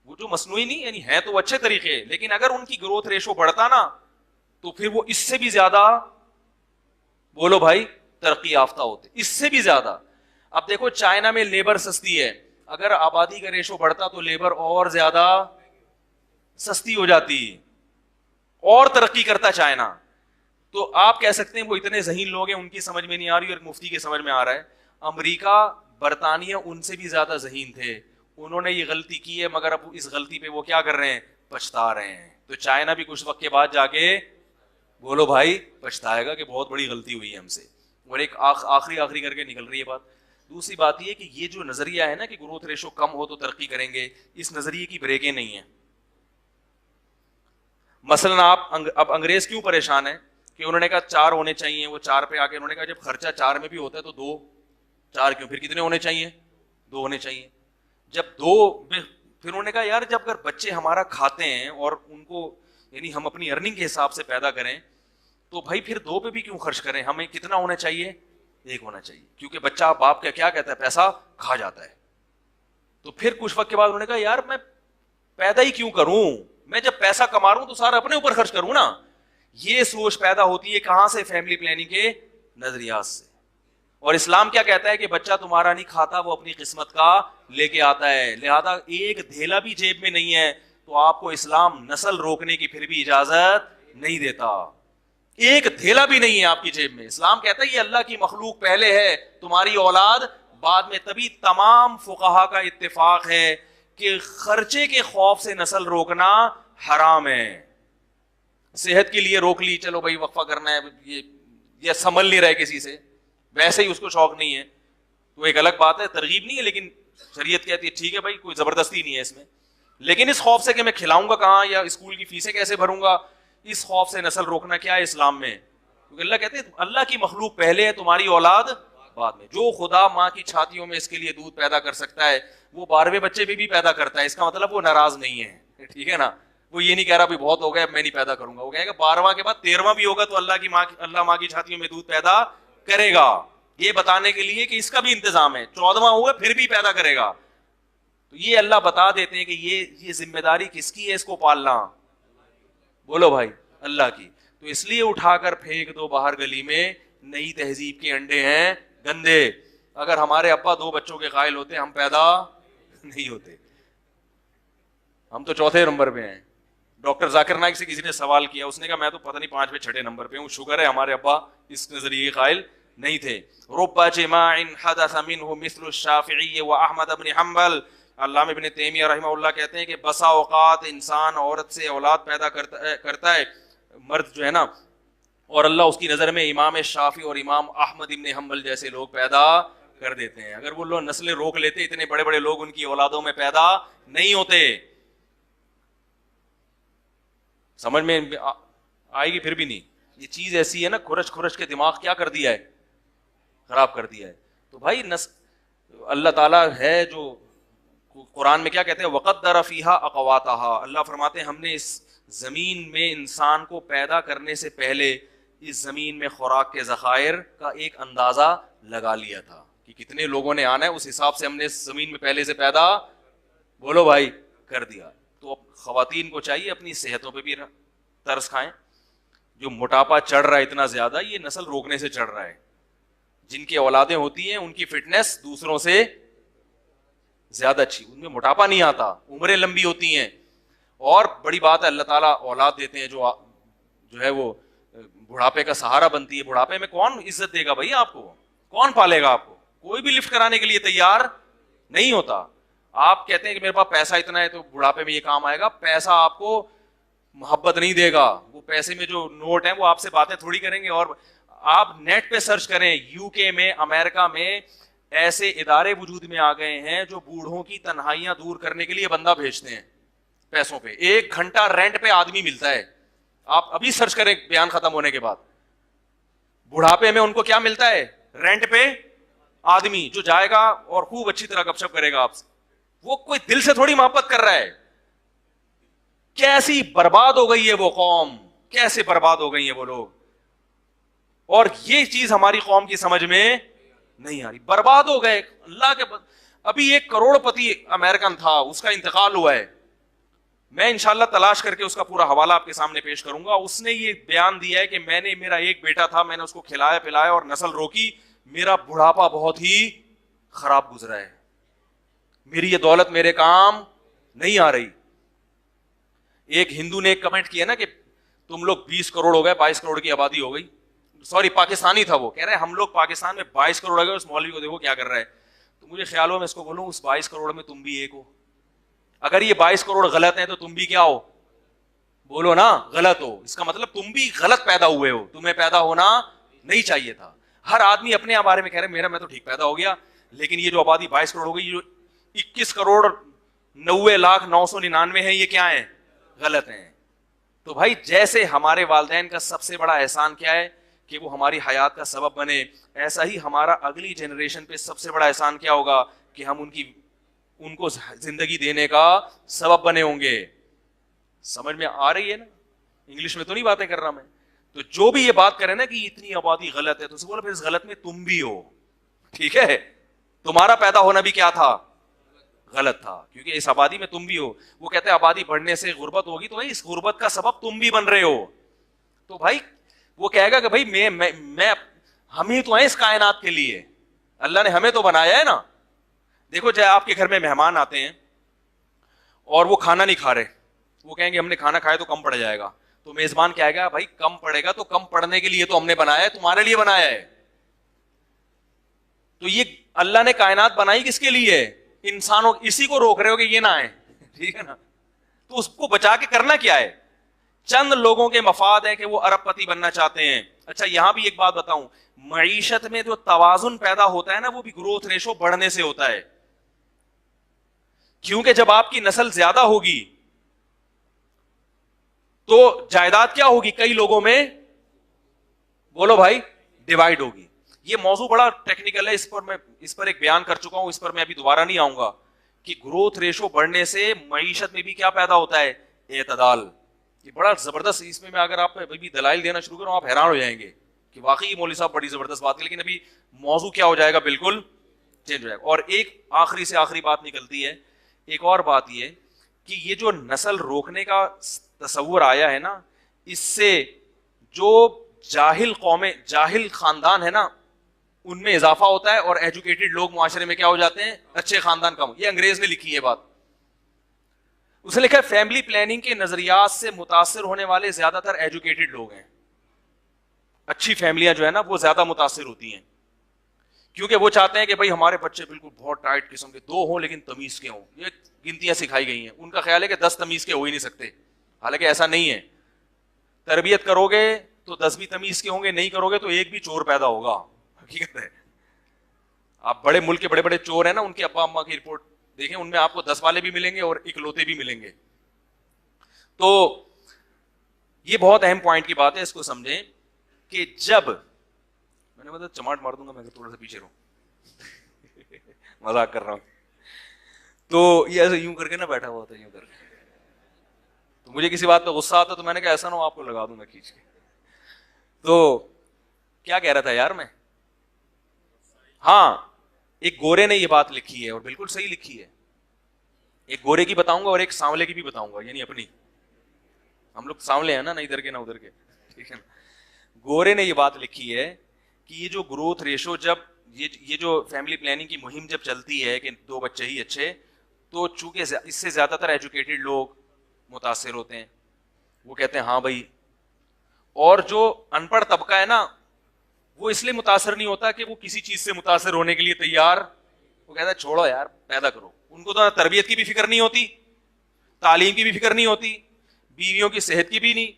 وہ جو مصنوعی نہیں یعنی ہے تو اچھے طریقے, لیکن اگر ان کی گروتھ ریشو بڑھتا نا تو پھر وہ اس سے بھی زیادہ, بولو بھائی, ترقی یافتہ ہوتے, اس سے بھی زیادہ. اب دیکھو چائنا میں لیبر سستی ہے, اگر آبادی کا ریشو بڑھتا تو لیبر اور زیادہ سستی ہو جاتی اور ترقی کرتا چائنا. تو آپ کہہ سکتے ہیں وہ اتنے ذہین لوگ ہیں ان کی سمجھ میں نہیں آ رہی اور مفتی کی سمجھ میں آ رہا ہے. امریکہ برطانیہ ان سے بھی زیادہ ذہین تھے, انہوں نے یہ غلطی کی ہے مگر اب اس غلطی پہ وہ کیا کر رہے ہیں, پچھتا رہے ہیں. تو چائنا بھی کچھ وقت کے بعد جا کے, بولو بھائی, پچھتائے گا کہ بہت بڑی غلطی ہوئی ہے ہم سے. اور ایک آخری کر کے نکل رہی ہے بات. دوسری بات یہ کہ یہ جو نظریہ ہے نا کہ گروتھ ریشو کم ہو تو ترقی کریں گے, اس نظریے کی بریکیں نہیں ہیں. مثلا آپ اب انگریز کیوں پریشان ہیں کہ انہوں نے کہا 4 ہونے چاہیے, وہ 4 پہ آ کے انہوں نے کہا جب خرچہ 4 میں بھی ہوتا ہے تو 2, 4 کیوں, پھر کتنے ہونے چاہیے, 2 ہونے چاہیے. جب 2 پھر انہوں نے کہا یار جب اگر بچے ہمارا کھاتے ہیں اور ان کو یعنی ہم اپنی ارننگ کے حساب سے پیدا کریں تو بھائی پھر 2 پہ بھی کیوں خرچ کریں, ہمیں کتنا ہونا چاہیے, 1 ہونا چاہیے, کیونکہ بچہ باپ کا کیا کہتا ہے, پیسہ کھا جاتا ہے. تو پھر کچھ وقت کے بعد انہوں نے کہا یار میں پیدا ہی کیوں کروں, میں جب پیسہ کما رہا ہوں تو سارا اپنے اوپر خرچ کروں نا. یہ سوچ پیدا ہوتی ہے کہاں سے, فیملی پلاننگ کے نظریات سے. اور اسلام کیا کہتا ہے کہ بچہ تمہارا نہیں کھاتا, وہ اپنی قسمت کا لے کے آتا ہے, لہذا ایک دھیلا بھی جیب میں نہیں ہے تو آپ کو اسلام نسل روکنے کی پھر بھی اجازت نہیں دیتا. ایک دھیلا بھی نہیں ہے آپ کی جیب میں. اسلام کہتا ہے یہ اللہ کی مخلوق پہلے ہے, تمہاری اولاد بعد میں. تبھی تمام فقہا کا اتفاق ہے کہ خرچے کے خوف سے نسل روکنا حرام ہے. صحت کے لیے روک لی, چلو بھائی وقفہ کرنا ہے, یہ سنبھل نہیں رہے کسی سے, ویسے ہی اس کو شوق نہیں ہے تو ایک الگ بات ہے, ترغیب نہیں ہے, لیکن شریعت کہتی ہے ٹھیک ہے بھائی کوئی زبردستی نہیں ہے اس میں. لیکن اس خوف سے کہ میں کھلاؤں گا کہاں یا اسکول کی فیسیں کیسے بھروں گا, اس خوف سے نسل روکنا کیا ہے اسلام میں. کیونکہ اللہ کہتے ہیں اللہ کی مخلوق پہلے ہے, تمہاری اولاد بعد میں. جو خدا ماں کی چھاتیوں میں اس کے لیے دودھ پیدا کر سکتا ہے وہ 12ویں بچے پہ بھی پیدا کرتا ہے. اس کا مطلب وہ ناراض نہیں ہے, ٹھیک ہے نا. وہ یہ نہیں کہہ رہا بھی بہت ہو گیا میں نہیں پیدا کروں گا, وہ کہے گا 12واں کے بعد 13واں بھی ہوگا تو اللہ ماں کی چھاتیوں میں دودھ پیدا کرے گا, یہ بتانے کے لیے کہ اس کا بھی انتظام ہے. 14واں ہوگا پھر بھی پیدا کرے گا. تو یہ اللہ بتا دیتے ہیں کہ یہ ذمہ داری کس کی ہے اس کو پالنا, بولو بھائی, اللہ کی. تو اس لیے اٹھا کر پھینک دو باہر گلی میں, نئی تہذیب کے انڈے ہیں گندے. اگر ہمارے ابا 2 بچوں کے قائل ہوتے ہم پیدا نہیں ہوتے, ہم تو 4تھے نمبر پہ ہیں. ڈاکٹر ذاکر نائک سے کسی نے سوال کیا, اس نے کہا میں تو پتہ نہیں 5ویں 6ٹھے نمبر پہ ہوں, شکر ہے ہمارے ابا اس نظریے کے قائل نہیں تھے. رب جماع حدث منه مثل الشافعی و احمد بن حنبل. علامہ ابن تیمیہ رحمہ اللہ کہتے ہیں کہ بسا اوقات انسان عورت سے اولاد پیدا کرتا ہے, مرد جو ہے نا, اور اللہ اس کی نظر میں امام شافعی اور امام احمد ابن حنبل جیسے لوگ پیدا کر دیتے ہیں. اگر وہ لوگ نسلیں روک لیتے, اتنے بڑے بڑے لوگ ان کی اولادوں میں پیدا نہیں ہوتے. سمجھ میں آئے گی پھر بھی نہیں. یہ چیز ایسی ہے نا, کھرچ کھرچ کے دماغ کیا کر دیا ہے, خراب کر دیا ہے. تو بھائی اللہ تعالیٰ ہے جو قرآن میں کیا کہتے ہیں, وَقَدَّرَ فِيهَا أَقْوَاتَهَا. اللہ فرماتے ہیں ہم نے اس زمین میں انسان کو پیدا کرنے سے پہلے اس زمین میں خوراک کے ذخائر کا ایک اندازہ لگا لیا تھا کہ کتنے لوگوں نے آنا ہے, اس حساب سے ہم نے اس زمین میں پہلے سے پیدا, بولو بھائی, کر دیا. تو اب خواتین کو چاہیے اپنی صحتوں پہ بھی ترس کھائیں. جو موٹاپا چڑھ رہا ہے اتنا زیادہ, یہ نسل روکنے سے چڑھ رہا ہے. جن کی اولادیں ہوتی ہیں ان کی فٹنس دوسروں سے زیادہ اچھی, ان میں موٹاپا نہیں آتا, عمریں لمبی ہوتی ہیں. اور بڑی بات ہے اللہ تعالیٰ اولاد دیتے ہیں جو ہے وہ بڑھاپے کا سہارا بنتی ہے. بڑھاپے میں کون عزت دے گا بھائی آپ کو, کون پالے گا آپ کو؟ کوئی بھی لفٹ کرانے کے لیے تیار نہیں ہوتا. آپ کہتے ہیں کہ میرے پاس پیسہ اتنا ہے تو بڑھاپے میں یہ کام آئے گا. پیسہ آپ کو محبت نہیں دے گا. وہ پیسے میں جو نوٹ ہیں وہ آپ سے باتیں تھوڑی کریں گے. اور آپ نیٹ پہ سرچ کریں, یو کے میں, امریکہ میں ایسے ادارے وجود میں آ گئے ہیں جو بوڑھوں کی تنہائیاں دور کرنے کے لیے بندہ بھیجتے ہیں پیسوں پہ. 1 گھنٹہ رینٹ پہ آدمی ملتا ہے. آپ ابھی سرچ کریں بیان ختم ہونے کے بعد, بڑھاپے میں ان کو کیا ملتا ہے, رینٹ پہ آدمی جو جائے گا اور خوب اچھی طرح گپ شپ کرے گا آپ سے. وہ کوئی دل سے تھوڑی محبت کر رہا ہے. کیسی برباد ہو گئی ہے وہ قوم, کیسے برباد ہو گئی ہیں وہ لوگ. اور یہ چیز ہماری قوم کی سمجھ میں نہیں آ رہی. برباد ہو گئے اللہ کے. ابھی 1 کروڑ پتی امریکن تھا, اس کا انتقال ہوا ہے. میں انشاءاللہ تلاش کر کے اس کا پورا حوالہ آپ کے سامنے پیش کروں گا. اس نے یہ بیان دیا ہے کہ میرا ایک بیٹا تھا, میں نے اس کو کھلایا پلایا اور نسل روکی, میرا بڑھاپا بہت ہی خراب گزرا ہے, میری یہ دولت میرے کام نہیں آ رہی. ایک ہندو نے ایک کمنٹ کیا نا کہ تم لوگ 20 کروڑ ہو گئے, 22 کروڑ کی آبادی ہو گئی. سوری, پاکستانی تھا وہ, کہہ رہے ہم لوگ پاکستان میں 22 کروڑ ہو گئے, اس مولوی کو دیکھو کیا کر رہا ہے. تو مجھے خیال ہوا میں اس کو بولوں اس 22 کروڑ میں تم بھی ایک ہو. اگر یہ 22 کروڑ غلط ہیں تو تم بھی کیا ہو, بولو نا, غلط ہو. اس کا مطلب تم بھی غلط پیدا ہوئے ہو, تمہیں پیدا ہونا نہیں چاہیے تھا. ہر آدمی اپنے بارے میں کہہ رہے میں تو ٹھیک پیدا ہو گیا, لیکن یہ جو آبادی 22 کروڑ ہو گئی, یہ جو 21 کروڑ 90,999 ہیں, یہ کیا ہیں, غلط ہیں. تو بھائی جیسے ہمارے والدین کا سب سے بڑا احسان کیا ہے کہ وہ ہماری حیات کا سبب بنے, ایسا ہی ہمارا اگلی جنریشن پہ سب سے بڑا احسان کیا ہوگا کہ ہم ان کو زندگی دینے کا سبب بنے ہوں گے. سمجھ میں آ رہی ہے نا, انگلش میں تو نہیں باتیں کر رہا میں. تو جو بھی یہ بات کرے نا کہ اتنی آبادی غلط ہے, تو اسے بولا پھر اس غلط میں تم بھی ہو. ٹھیک ہے, تمہارا پیدا ہونا بھی کیا تھا, غلط تھا, کیونکہ اس آبادی میں تم بھی ہو. وہ کہتے ہیں آبادی بڑھنے سے غربت ہوگی, تو بھائی اس غربت کا سبب تم بھی بن رہے ہو. تو بھائی وہ کہے گا کہ بھائی میں ہم ہی تو ہیں اس کائنات کے لیے, اللہ نے ہمیں تو بنایا ہے نا. دیکھو چاہے آپ کے گھر میں مہمان آتے ہیں اور وہ کھانا نہیں کھا رہے, وہ کہیں گے ہم نے کھانا کھایا تو کم پڑ جائے گا. تو میزبان کہے گا بھائی کم پڑے گا تو کم پڑنے کے لیے تو ہم نے بنایا ہے, تمہارے لیے بنایا ہے. تو یہ اللہ نے کائنات بنائی کس کے لیے, انسانوں, اسی کو روک رہے ہو کہ یہ نہ آئے. ٹھیک ہے نا, تو اس کو بچا کے کرنا کیا ہے. چند لوگوں کے مفاد ہے کہ وہ ارب پتی بننا چاہتے ہیں. اچھا یہاں بھی ایک بات بتاؤں, معیشت میں جو توازن پیدا ہوتا ہے نا, وہ بھی گروتھ ریشو بڑھنے سے ہوتا ہے. کیونکہ جب آپ کی نسل زیادہ ہوگی تو جائیداد کیا ہوگی, کئی لوگوں میں, بولو بھائی, ڈیوائڈ ہوگی. یہ موضوع بڑا ٹیکنیکل ہے, اس پر ایک بیان کر چکا ہوں, اس پر میں ابھی دوبارہ نہیں آؤں گا. کہ گروتھ ریشو بڑھنے سے معیشت میں بھی کیا پیدا ہوتا ہے, اعتدال. یہ بڑا زبردست, اس میں اگر آپ ابھی دلائل دینا شروع کروں آپ حیران ہو جائیں گے کہ واقعی مولوی صاحب بڑی زبردست بات ہے. لیکن ابھی موضوع کیا ہو جائے گا, بالکل چینج ہو جائے گا. اور ایک آخری سے آخری بات نکلتی ہے, ایک اور بات یہ کہ یہ جو نسل روکنے کا تصور آیا ہے نا, اس سے جو جاہل قومیں, جاہل خاندان ہے نا, ان میں اضافہ ہوتا ہے, اور ایجوکیٹڈ لوگ معاشرے میں کیا ہو جاتے ہیں, اچھے خاندان کم. یہ انگریز نے لکھی ہے بات. اس نے لکھا ہے فیملی پلاننگ کے نظریات سے متاثر ہونے والے زیادہ تر ایجوکیٹڈ لوگ ہیں. اچھی فیملیاں جو ہے نا وہ زیادہ متاثر ہوتی ہیں, کیونکہ وہ چاہتے ہیں کہ بھائی ہمارے بچے بالکل بہت ٹائٹ قسم کے 2 ہوں لیکن تمیز کے ہوں. یہ گنتیاں سکھائی گئی ہیں. ان کا خیال ہے کہ 10 تمیز کے ہو ہی نہیں سکتے, حالانکہ ایسا نہیں ہے. تربیت کرو گے تو 10 بھی تمیز کے ہوں گے, نہیں کرو گے تو ایک بھی چور پیدا ہوگا. حقیقت ہے. آپ بڑے ملک کے بڑے بڑے چور ہیں نا, ان کے ابا اما کی رپورٹ دیکھیں, ان میں آپ کو 10 والے بھی ملیں گے اور اکلوتے بھی ملیں گے. تو یہ بہت اہم پوائنٹ کی بات ہے, اس کو سمجھیں کہ جب میں نے مطلب چماٹ مار دوں گا, میں تھوڑا سا پیچھے رہوں, مذاق کر رہا ہوں. تو یہ ایسے یوں کر کے نا بیٹھا ہوا ہوتا ہے, یوں کر کے, تو مجھے کسی بات پہ غصہ آتا تو میں نے کہا ایسا نہ ہو آپ کو لگا دوں گا کھینچ کے. تو کیا کہہ رہا تھا یار میں, ہاں ایک گورے نے یہ بات لکھی ہے اور بالکل صحیح لکھی ہے. ایک گورے کی بتاؤں گا اور ایک سانولے کی بھی بتاؤں گا, یعنی اپنی, ہم لوگ سانولے ہیں نا, نہ ادھر کے نہ ادھر کے, ٹھیک ہے نا. گورے نے یہ بات لکھی ہے کہ یہ جو گروتھ ریشو, جب یہ جو فیملی پلاننگ کی مہم جب چلتی ہے کہ 2 بچے ہی اچھے, تو چونکہ اس سے زیادہ تر ایجوکیٹڈ لوگ متاثر ہوتے ہیں, وہ کہتے ہیں ہاں بھائی, اور جو ان پڑھ طبقہ ہے نا وہ اس لیے متاثر نہیں ہوتا کہ وہ کسی چیز سے متاثر ہونے کے لیے تیار, وہ کہتا ہے چھوڑو یار پیدا کرو. ان کو تو تربیت کی بھی فکر نہیں ہوتی, تعلیم کی بھی فکر نہیں ہوتی, بیویوں کی صحت کی بھی نہیں,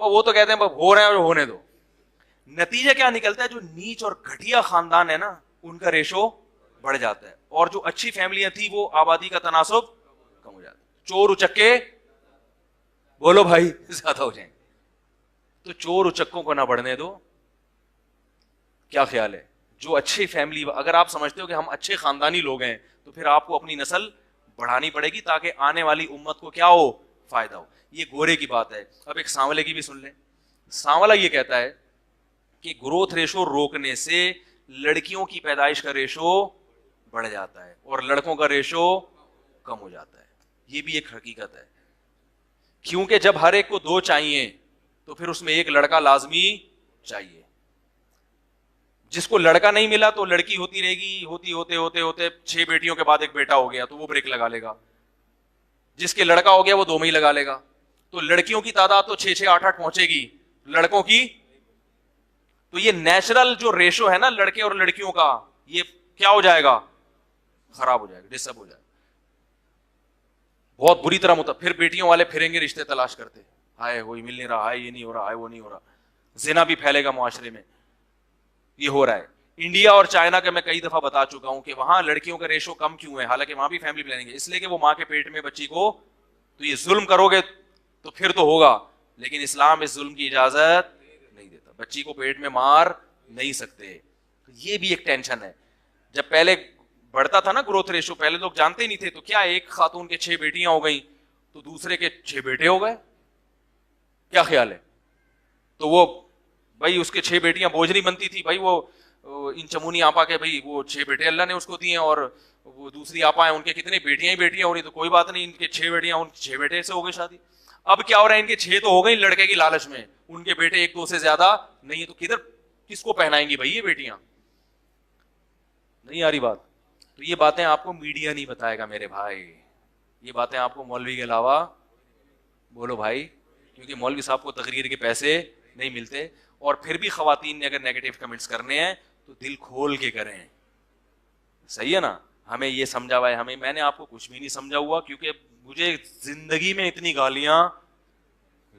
وہ تو کہتے ہیں ہو رہے ہیں اور ہونے دو. نتیجہ کیا نکلتا ہے, جو نیچ اور گھٹیا خاندان ہے نا ان کا ریشو بڑھ جاتا ہے, اور جو اچھی فیملیاں تھیں وہ آبادی کا تناسب کم ہو جاتا ہے. چور اچکے بولو بھائی زیادہ ہو جائیں, تو چور اچکوں کو نہ بڑھنے دو. کیا خیال ہے, جو اچھی فیملی, اگر آپ سمجھتے ہو کہ ہم اچھے خاندانی لوگ ہیں تو پھر آپ کو اپنی نسل بڑھانی پڑے گی تاکہ آنے والی امت کو کیا ہو, فائدہ ہو. یہ گورے کی بات ہے. اب ایک سانولے کی بھی سن لیں. سانولا یہ کہتا ہے کہ گروتھ ریشو روکنے سے لڑکیوں کی پیدائش کا ریشو بڑھ جاتا ہے اور لڑکوں کا ریشو کم ہو جاتا ہے. یہ بھی ایک حقیقت ہے, کیونکہ جب ہر ایک کو 2 چاہیے تو پھر اس میں ایک لڑکا لازمی چاہیے. جس کو لڑکا نہیں ملا تو لڑکی ہوتی رہے گی, ہوتے ہوتے 6 بیٹیوں کے بعد ایک بیٹا ہو گیا تو وہ بریک لگا لے گا. جس کے لڑکا ہو گیا وہ 2 میں ہی لگا لے گا. تو لڑکیوں کی تعداد تو 6 8 پہنچے گی, لڑکوں کی, تو یہ نیچرل جو ریشو ہے نا لڑکے اور لڑکیوں کا, یہ کیا ہو جائے گا, خراب ہو جائے گا, ڈسٹرب ہو جائے گا بہت بری طرح. پھر بیٹیوں والے پھریں گے رشتے تلاش کرتے, ہائے وہی مل نہیں رہا, ہائے یہ نہیں ہو رہا, ہائے وہ نہیں ہو رہا. زنا بھی پھیلے گا معاشرے میں. یہ ہو رہا ہے انڈیا اور چائنا کا, میں کئی دفعہ بتا چکا ہوں کہ وہاں لڑکیوں کا ریشو کم کیوں ہے, حالانکہ وہاں بھی فیملی پلاننگ ہے, اس لیے کہ وہ ماں کے پیٹ میں بچی کو, تو یہ ظلم کرو گے تو پھر تو ہوگا, لیکن اسلام اس ظلم کی اجازت نہیں دیتا. بچی کو پیٹ میں مار نہیں سکتے. یہ بھی ایک ٹینشن ہے. جب پہلے بڑھتا تھا نا گروتھ ریشو, پہلے لوگ جانتے ہی نہیں تھے, تو کیا ایک خاتون کے 6 بیٹیاں ہو گئیں تو دوسرے کے 6 بیٹے ہو گئے. کیا خیال ہے, تو وہ بھائی اس کے 6 بیٹیاں بوجھ نہیں بنتی تھی بھائی, وہ ان چمونی آپا کے بھائی وہ 6 بیٹے اللہ نے اس کو دیے, اور وہ دوسری آپا ہیں ان کے کتنے بیٹیاں ہی بیٹیاں ہو رہی, تو کوئی بات نہیں, ان کے 6 بیٹیاں, ان 6 بیٹے سے ہو گئی شادی. اب کیا ہو رہا ہے, ان کے 6 تو ہو گئی لڑکے کی لالچ میں, ان کے بیٹے 1 2 سے زیادہ نہیں ہے, تو کدھر کس کو پہنائیں گی بھائی یہ بیٹیاں. نہیں آ رہی بات. تو یہ باتیں آپ کو میڈیا نہیں بتائے گا میرے بھائی, یہ باتیں آپ کو مولوی کے علاوہ, بولو بھائی, کیونکہ مولوی صاحب کو تقریر کے پیسے نہیں ملتے. اور پھر بھی خواتین نے اگر نیگیٹو کمنٹس کرنے ہیں تو دل کھول کے کریں, صحیح ہے نا. ہمیں یہ سمجھا ہوا ہے, میں نے آپ کو کچھ بھی نہیں سمجھا ہوا, کیونکہ مجھے زندگی میں اتنی گالیاں,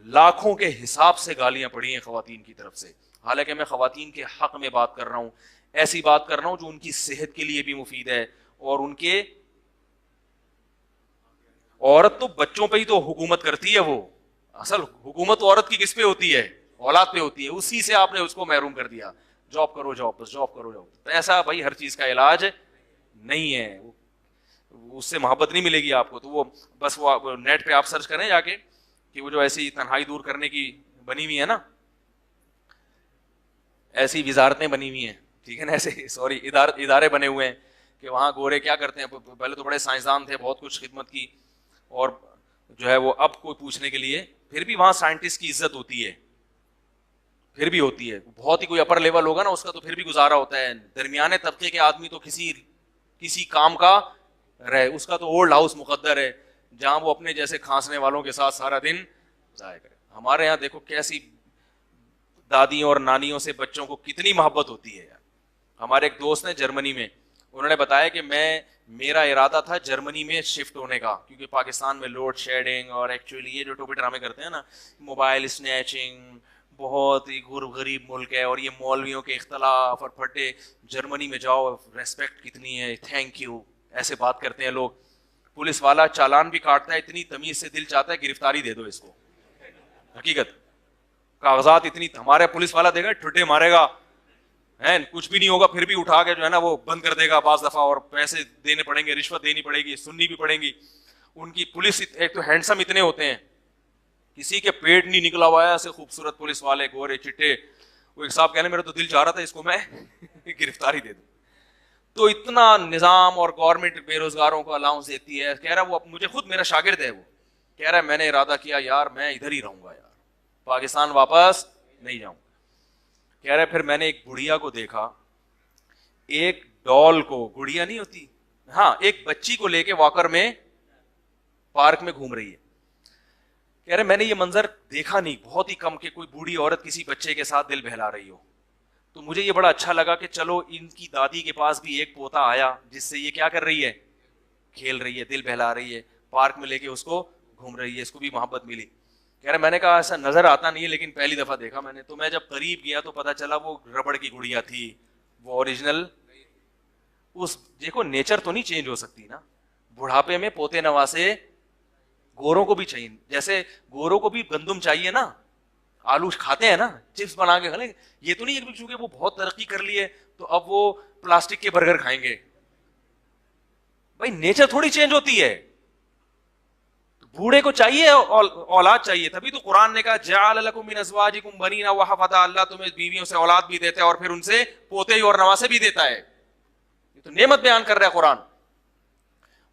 لاکھوں کے حساب سے گالیاں پڑی ہیں خواتین کی طرف سے, حالانکہ میں خواتین کے حق میں بات کر رہا ہوں, ایسی بات کر رہا ہوں جو ان کی صحت کے لیے بھی مفید ہے, اور ان کے, عورت تو بچوں پہ ہی تو حکومت کرتی ہے, وہ اصل حکومت عورت کی کس پہ ہوتی ہے, اولاد پہ ہوتی ہے. اسی سے آپ نے اس کو محروم کر دیا, جاب کرو جاب, بس جاب کرو جاب. ایسا بھائی ہر چیز کا علاج نہیں ہے, اس سے محبت نہیں ملے گی آپ کو. تو وہ بس وہ نیٹ پہ آپ سرچ کریں جا کے کہ وہ جو ایسی تنہائی دور کرنے کی بنی ہوئی ہے نا, ایسی وزارتیں بنی ہوئی ہیں, ٹھیک ہے نا, ایسے سوری ادارے بنے ہوئے ہیں کہ وہاں گورے کیا کرتے ہیں. پہلے تو بڑے سائنسدان تھے, بہت کچھ خدمت کی, اور جو ہے وہ اب کوئی پوچھنے کے لیے, پھر بھی وہاں سائنٹسٹ کی عزت ہوتی ہے, پھر بھی ہوتی ہے. بہت ہی کوئی اپر لیول ہوگا نا اس کا تو پھر بھی گزارا ہوتا ہے. درمیانے طبقے کے آدمی تو کسی کام کا رہے, اس کا تو اولڈ ہاؤس مقدر ہے, جہاں وہ اپنے جیسے کھانسنے والوں کے ساتھ سارا دن ضائع کرے. ہمارے یہاں دیکھو کیسی دادیوں اور نانیوں سے بچوں کو کتنی محبت ہوتی ہے. ہمارے ایک دوست ہیں جرمنی میں, انہوں نے بتایا کہ میرا ارادہ تھا جرمنی میں شفٹ ہونے کا, کیونکہ پاکستان میں لوڈ شیڈنگ اور ایکچولی یہ جو ٹوپی ڈرامے کرتے ہیں نا, موبائل اسنیچنگ, بہت ہی غریب ملک ہے اور یہ مولویوں کے اختلاف اور پھٹے. جرمنی میں جاؤ ریسپیکٹ کتنی ہے, تھینک یو, ایسے بات کرتے ہیں لوگ. پولیس والا چالان بھی کاٹتا ہے, اتنی تمیز سے دل چاہتا ہے گرفتاری دے دو اس کو. حقیقت کاغذات اتنی, ہمارے پولیس والا دے گا ٹھٹے مارے گا, کچھ بھی نہیں ہوگا, پھر بھی اٹھا کے جو ہے نا وہ بند کر دے گا بعض دفعہ, اور پیسے دینے پڑیں گے, رشوت دینی پڑے گی, سننی بھی پڑیں گی. ان کی پولیس ایک تو ہینڈسم اتنے ہوتے ہیں, کسی کے پیٹ نہیں نکلا ہوا ہے ایسے خوبصورت پولیس والے گورے چٹے. وہ ایک صاحب کہنے میرا تو دل چاہ رہا تھا اس کو میں گرفتاری دے دوں. تو اتنا نظام, اور گورنمنٹ بے روزگاروں کو الاؤنس دیتی ہے. کہہ رہا وہ مجھے خود میرا شاگرد ہے, وہ کہہ رہا ہے میں نے ارادہ کیا یار میں ادھر ہی رہوں گا یار, پاکستان واپس نہیں جاؤں. کہہ رہا ہے پھر میں نے ایک بڑھیا کو دیکھا, ایک ڈال کو, گڑیا نہیں ہوتی, ہاں, ایک بچی کو لے کے واکر میں پارک میں گھوم رہی ہے. کہہ رہے میں نے یہ منظر دیکھا نہیں, بہت ہی کم, کہ کوئی بوڑھی عورت کسی بچے کے ساتھ دل بہلا رہی ہو. تو مجھے یہ بڑا اچھا لگا کہ چلو ان کی دادی کے پاس بھی ایک پوتا آیا جس سے یہ کیا کر رہی ہے, کھیل رہی ہے, دل بہلا رہی ہے, پارک میں لے کے اس کو گھوم رہی ہے, اس کو بھی محبت ملی. کہہ رہے میں نے کہا ایسا نظر آتا نہیں ہے لیکن پہلی دفعہ دیکھا میں نے. تو میں جب قریب گیا تو پتا چلا وہ ربڑ کی گڑیا تھی, وہ اوریجنل. اس دیکھو نیچر تو نہیں چینج ہو سکتی نا, بڑھاپے میں پوتے نواسے گوروں کو بھی چاہیے, جیسے گوروں کو بھی گندم چاہیے نا, آلو کھاتے ہیں نا, چپس بنا کے کھلیں. یہ تو نہیں چونکہ وہ بہت ترقی کر لی ہے تو اب وہ پلاسٹک کے برگر کھائیں گے. بھائی نیچر تھوڑی چینج ہوتی ہے, بوڑھے کو چاہیے اولاد چاہیے. تبھی تو قرآن نے کہا جعل لکم من ازواجکم بنین وحفظا, اللہ تمہیں بیویوں سے اولاد بھی دیتا ہے اور پھر ان سے پوتے اور نواسے بھی دیتا ہے. یہ تو نعمت بیان کر رہا ہے قرآن.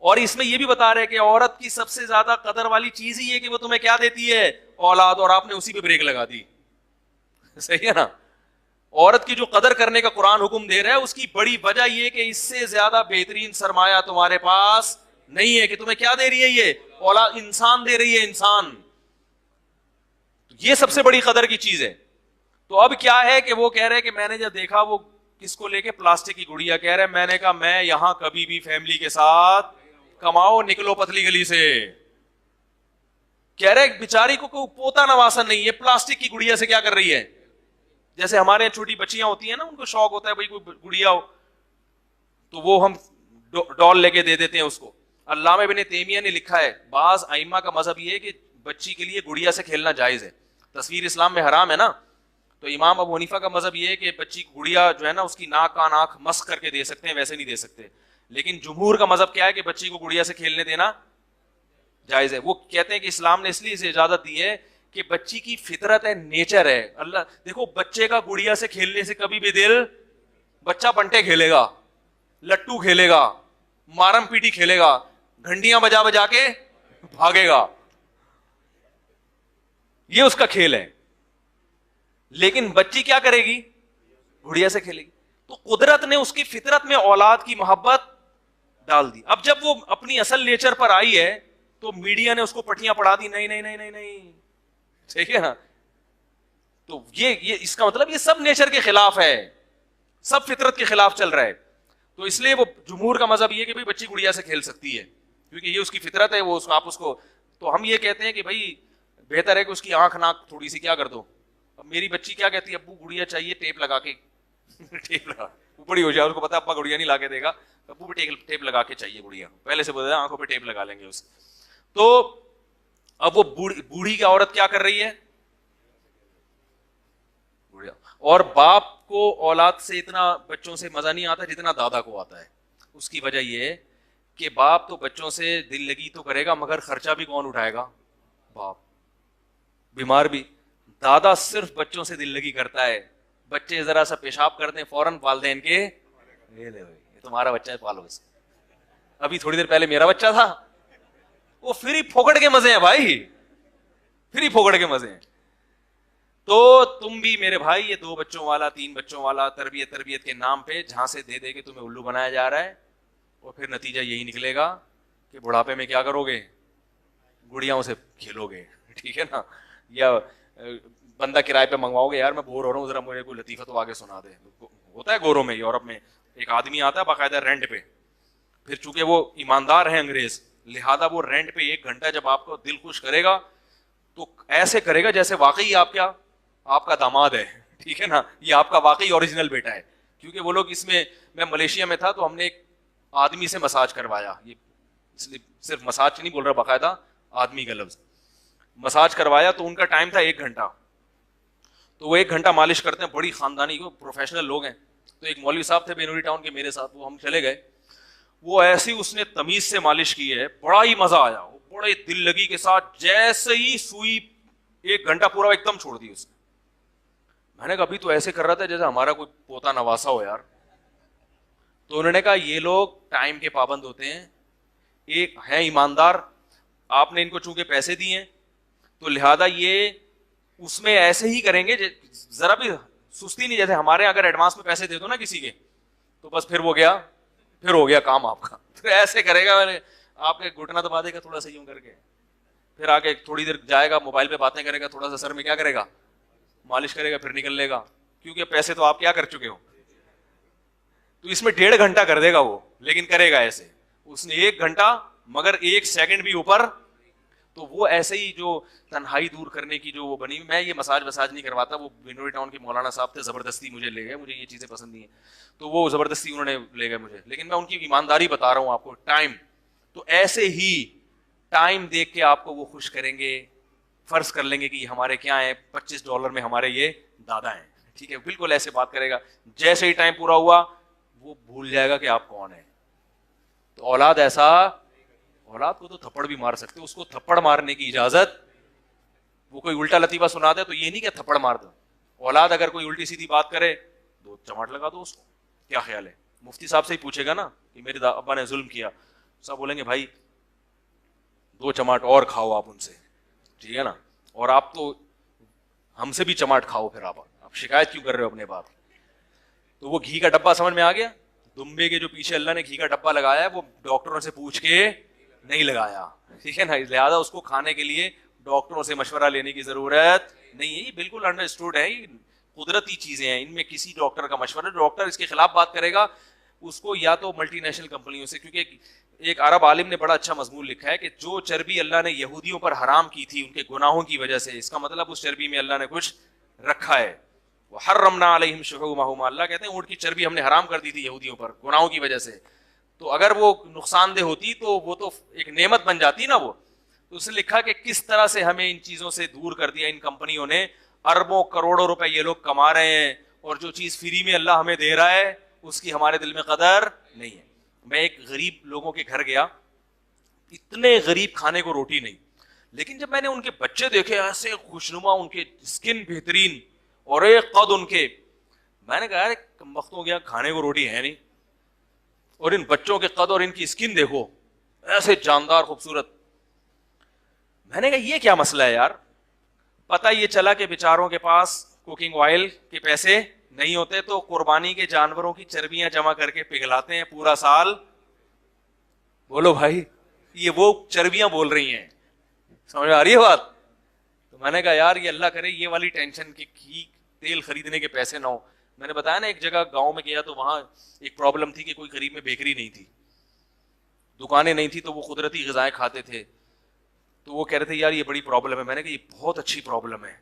اور اس میں یہ بھی بتا رہے کہ عورت کی سب سے زیادہ قدر والی چیز ہی ہے کہ وہ تمہیں کیا دیتی ہے, اولاد, اور آپ نے اسی پہ بریک لگا دی. صحیح ہے نا. عورت کی جو قدر کرنے کا قرآن حکم دے رہا ہے اس کی بڑی وجہ یہ کہ اس سے زیادہ بہترین سرمایہ تمہارے پاس نہیں ہے, کہ تمہیں کیا دے رہی ہے, یہ اولاد, انسان دے رہی ہے, انسان. یہ سب سے بڑی قدر کی چیز ہے. تو اب کیا ہے کہ وہ کہہ رہے کہ میں نے جب دیکھا وہ کس کو لے کے, پلاسٹک کی گڑیا, کہہ رہے میں نے کہا میں یہاں کبھی بھی فیملی کے ساتھ کماؤ, نکلو پتلی گلی سے. کہہ رہے بیچاری کو کوئی پوتا نواسا نہیں ہے, پلاسٹک کی گڑیا سے کیا کر رہی ہے. جیسے ہمارے یہاں چھوٹی بچیاں ہوتی ہیں نا, ان کو شوق ہوتا ہے بھائی کوئی گڑیا ہو تو وہ ہم ڈال لے کے دے دیتے ہیں اس کو. علامہ ابن تیمیہ نے لکھا ہے بعض ائمہ کا مذہب یہ ہے کہ بچی کے لیے گڑیا سے کھیلنا جائز ہے, تصویر اسلام میں حرام ہے نا. تو امام ابو حنیفہ کا مذہب یہ ہے کہ بچی کی گڑیا جو ہے نا اس کی ناک کان آنکھ مسخ کر کے دے سکتے ہیں, ویسے نہیں دے سکتے. لیکن جمہور کا مذہب کیا ہے کہ بچی کو گڑیا سے کھیلنے دینا جائز ہے. وہ کہتے ہیں کہ اسلام نے اس لیے اسے اجازت دی ہے کہ بچی کی فطرت ہے, نیچر ہے. اللہ دیکھو بچے کا گڑیا سے کھیلنے سے کبھی بھی دل, بچہ بنٹے کھیلے گا, لٹو کھیلے گا, مارم پیٹی کھیلے گا, گھنٹیاں بجا بجا کے بھاگے گا, یہ اس کا کھیل ہے. لیکن بچی کیا کرے گی, گڑیا سے کھیلے گی. تو قدرت نے اس کی فطرت میں اولاد کی محبت ڈال دی. اب جب وہ اپنی اصل نیچر پر آئی ہے تو میڈیا نے اس کو پٹیاں پڑھا دی, نہیں نہیں نہیں نہیں نہیں, ٹھیک ہے نا. تو یہ اس کا مطلب یہ سب نیچر کے خلاف ہے, سب فطرت کے خلاف چل رہا ہے. تو اس لیے وہ جمہور کا مذہب یہ کہ بھائی بچی گڑیا سے کھیل سکتی ہے کیونکہ یہ اس کی فطرت ہے, وہ آپ اس کو. تو ہم یہ کہتے ہیں کہ بھائی بہتر ہے کہ اس کی آنکھ ناک تھوڑی سی کیا کر دو. اب میری بچی کیا کہتی ہے, ابو گڑیا چاہیے, ٹیپ لگا کے ٹیپ لگا, وہ بڑی ہو جائے, اس کو پتا ابا گڑیا نہیں لا کے دے گا, ابو بھی ٹیپ لگا کے چاہیے گڑیا, پہلے سے بتا آنکھوں پہ ٹیپ لگا لیں گے اس. تو اب وہ بوڑھی کی عورت کیا کر رہی ہے, گڑیا. اور باپ کو اولاد سے اتنا بچوں سے مزہ نہیں آتا جتنا دادا کو آتا ہے. اس کی وجہ یہ ہے کہ باپ تو بچوں سے دل لگی تو کرے گا مگر خرچہ بھی کون اٹھائے گا, باپ. بیمار بھی دادا صرف بچوں سے دل لگی کرتا ہے. بچے ذرا سا پیشاب کرتے ہیں فوراً والدین کے, یہ تمہارا بچہ ہے پالو اسے. ابھی تھوڑی دیر پہلے میرا بچہ تھا, وہ فری پھوکڑ کے مزے ہیں بھائی, فری پھوکڑ کے مزے ہیں. تو تم بھی میرے بھائی یہ 2 بچوں والا 3 بچوں والا تربیت کے نام پہ جھانسے دے دے کے تمہیں الو بنایا جا رہا ہے, اور پھر نتیجہ یہی نکلے گا کہ بڑھاپے میں کیا کرو گے, گڑیاؤں سے کھیلو گے, ٹھیک ہے نا. یا بندہ کرائے پہ منگواؤ گے, یار میں بور ہو رہا ہوں ذرا مجھے کوئی لطیفہ تو آگے سنا دے. ہوتا ہے گوروں میں, یورپ میں ایک آدمی آتا ہے باقاعدہ رینٹ پہ, پھر چونکہ وہ ایماندار ہیں انگریز, لہذا وہ رینٹ پہ 1 گھنٹہ جب آپ کو دل خوش کرے گا تو ایسے کرے گا جیسے واقعی آپ کیا آپ کا داماد ہے, ٹھیک ہے نا, یہ آپ کا واقعی اوریجنل بیٹا ہے. کیونکہ وہ لوگ اس میں ملیشیا میں تھا تو ہم نے ایک آدمی سے مساج کروایا, یہ اس لیے صرف مساج نہیں بول رہا, باقاعدہ آدمی کا لفظ, مساج کروایا. تو ان کا ٹائم تھا 1 گھنٹہ, تو وہ 1 گھنٹہ مالش کرتے ہیں, بڑی خاندانی کو پروفیشنل لوگ ہیں. تو ایک مولوی صاحب تھے بینوری ٹاؤن کے میرے ساتھ, وہ ہم چلے گئے, وہ ایسی اس نے تمیز سے مالش کی ہے, بڑا ہی مزہ آیا, بڑے دل لگی کے ساتھ. جیسے ہی سوئی 1 گھنٹہ پورا ایک دم چھوڑ دی اس نے. میں نے کہا ابھی تو ایسے کر رہا تھا جیسے ہمارا کوئی پوتا نواسا ہو یار. تو انہوں نے کہا یہ لوگ ٹائم کے پابند ہوتے ہیں, ایک ہیں ایماندار, آپ نے ان کو چونکہ پیسے دیے تو لہذا یہ اس میں ایسے ہی کریں گے, ذرا بھی سستی نہیں. جیسے ہمارے اگر ایڈوانس میں پیسے دے دو نا کسی کے تو بس پھر وہ گیا, پھر ہو گیا کام آپ کا. پھر ایسے کرے گا, آپ کے گھٹنا دبا دے گا تھوڑا سا یوں کر کے, پھر آگے تھوڑی دیر جائے گا, موبائل پہ باتیں کرے گا, تھوڑا سا سر میں کیا کرے گا, مالش کرے گا, پھر نکل لے گا. کیونکہ پیسے تو آپ کیا کر چکے ہو. تو اس میں 1.5 گھنٹہ کر دے گا وہ, لیکن کرے گا ایسے. اس نے 1 گھنٹہ مگر 1 سیکنڈ بھی اوپر. تو وہ ایسے ہی جو تنہائی دور کرنے کی جو وہ بنی. میں یہ مساج نہیں کرواتا, وہ بینوری ٹاؤن کے مولانا صاحب تھے, زبردستی مجھے لے گئے, مجھے یہ چیزیں پسند نہیں ہیں تو وہ زبردستی انہوں نے لے گئے مجھے. لیکن میں ان کی ایمانداری بتا رہا ہوں آپ کو. ٹائم تو ایسے ہی ٹائم دیکھ کے آپ کو وہ خوش کریں گے. فرض کر لیں گے کہ یہ ہمارے کیا ہیں, $25 میں ہمارے یہ دادا ہیں, ٹھیک ہے, بالکل ایسے بات کرے گا. جیسے ہی ٹائم پورا ہوا وہ بھول جائے گا کہ آپ کون ہیں. تو اولاد ایسا, اولاد کو تو تھپڑ بھی مار سکتے, اس کو تھپڑ مارنے کی اجازت, وہ کوئی الٹا لطیفہ سنا دے تو یہ نہیں کہ تھپڑ مار دو. اولاد اگر کوئی الٹی سیدھی بات کرے 2 چماٹ لگا دو اس کو. کیا خیال ہے, مفتی صاحب سے ہی پوچھے گا نا کہ میرے ابا نے ظلم کیا, صاحب بولیں گے بھائی 2 چماٹ اور کھاؤ آپ ان سے, ٹھیک ہے نا, اور آپ تو ہم سے بھی چماٹ کھاؤ, پھر آپ شکایت کیوں کر رہے ہو اپنے باپ. تو وہ گھی کا ڈبہ سمجھ میں آ گیا. دمبے کے جو پیچھے اللہ نے گھی کا ڈبہ لگایا ہے وہ ڈاکٹروں سے پوچھ کے نہیں لگایا, ٹھیک ہے نا, لہٰذا اس کو کھانے کے لیے ڈاکٹروں سے مشورہ لینے کی ضرورت نہیں ہے. یہ بالکل انڈرسٹوڈ ہے, یہ قدرتی چیزیں ہیں, ان میں کسی ڈاکٹر کا مشورہ, ڈاکٹر اس کے خلاف بات کرے گا اس کو یا تو ملٹی نیشنل کمپنیوں سے. کیونکہ ایک عرب عالم نے بڑا اچھا مضمون لکھا ہے کہ جو چربی اللہ نے یہودیوں پر حرام کی تھی ان کے گناہوں کی وجہ سے, اس کا مطلب اس چربی میں اللہ نے کچھ رکھا ہے. وحرمنا علیہم شحومہما, اللہ کہتے ہیں اونٹ کی چربی ہم نے حرام کر دی تھی یہودیوں پر گناہوں کی وجہ سے. تو اگر وہ نقصان دہ ہوتی تو وہ تو ایک نعمت بن جاتی نا وہ. تو اس نے لکھا کہ کس طرح سے ہمیں ان چیزوں سے دور کر دیا ان کمپنیوں نے. اربوں کروڑوں روپے یہ لوگ کما رہے ہیں, اور جو چیز فری میں اللہ ہمیں دے رہا ہے اس کی ہمارے دل میں قدر نہیں ہے. میں ایک غریب لوگوں کے گھر گیا, اتنے غریب کھانے کو روٹی نہیں, لیکن جب میں نے ان کے بچے دیکھے ایسے خوشنما, ان کے اسکن بہترین اور ایک قد ان کے, میں نے کہا یار کم وقت ہو گیا, کھانے کو روٹی ہے نہیں, اور ان بچوں کے قد اور ان کی اسکن دیکھو ایسے جاندار خوبصورت. میں نے کہا یہ کیا مسئلہ ہے یار. پتہ یہ چلا کہ بیچاروں کے پاس کوکنگ آئل کے پیسے نہیں ہوتے تو قربانی کے جانوروں کی چربیاں جمع کر کے پگھلاتے ہیں پورا سال. بولو بھائی, یہ وہ چربیاں بول رہی ہیں, سمجھ میں آ رہی ہے بات. تو میں نے کہا یار یہ اللہ کرے یہ والی ٹینشن کہ تیل خریدنے کے پیسے نہ ہو. میں نے بتایا نا ایک جگہ گاؤں میں گیا تو وہاں ایک پرابلم تھی کہ کوئی قریب میں بیکری نہیں تھی, دکانیں نہیں تھی, تو وہ قدرتی غذائیں کھاتے تھے. تو وہ کہہ رہے تھے یار یہ بڑی پرابلم ہے. میں نے کہا یہ بہت اچھی پرابلم ہے,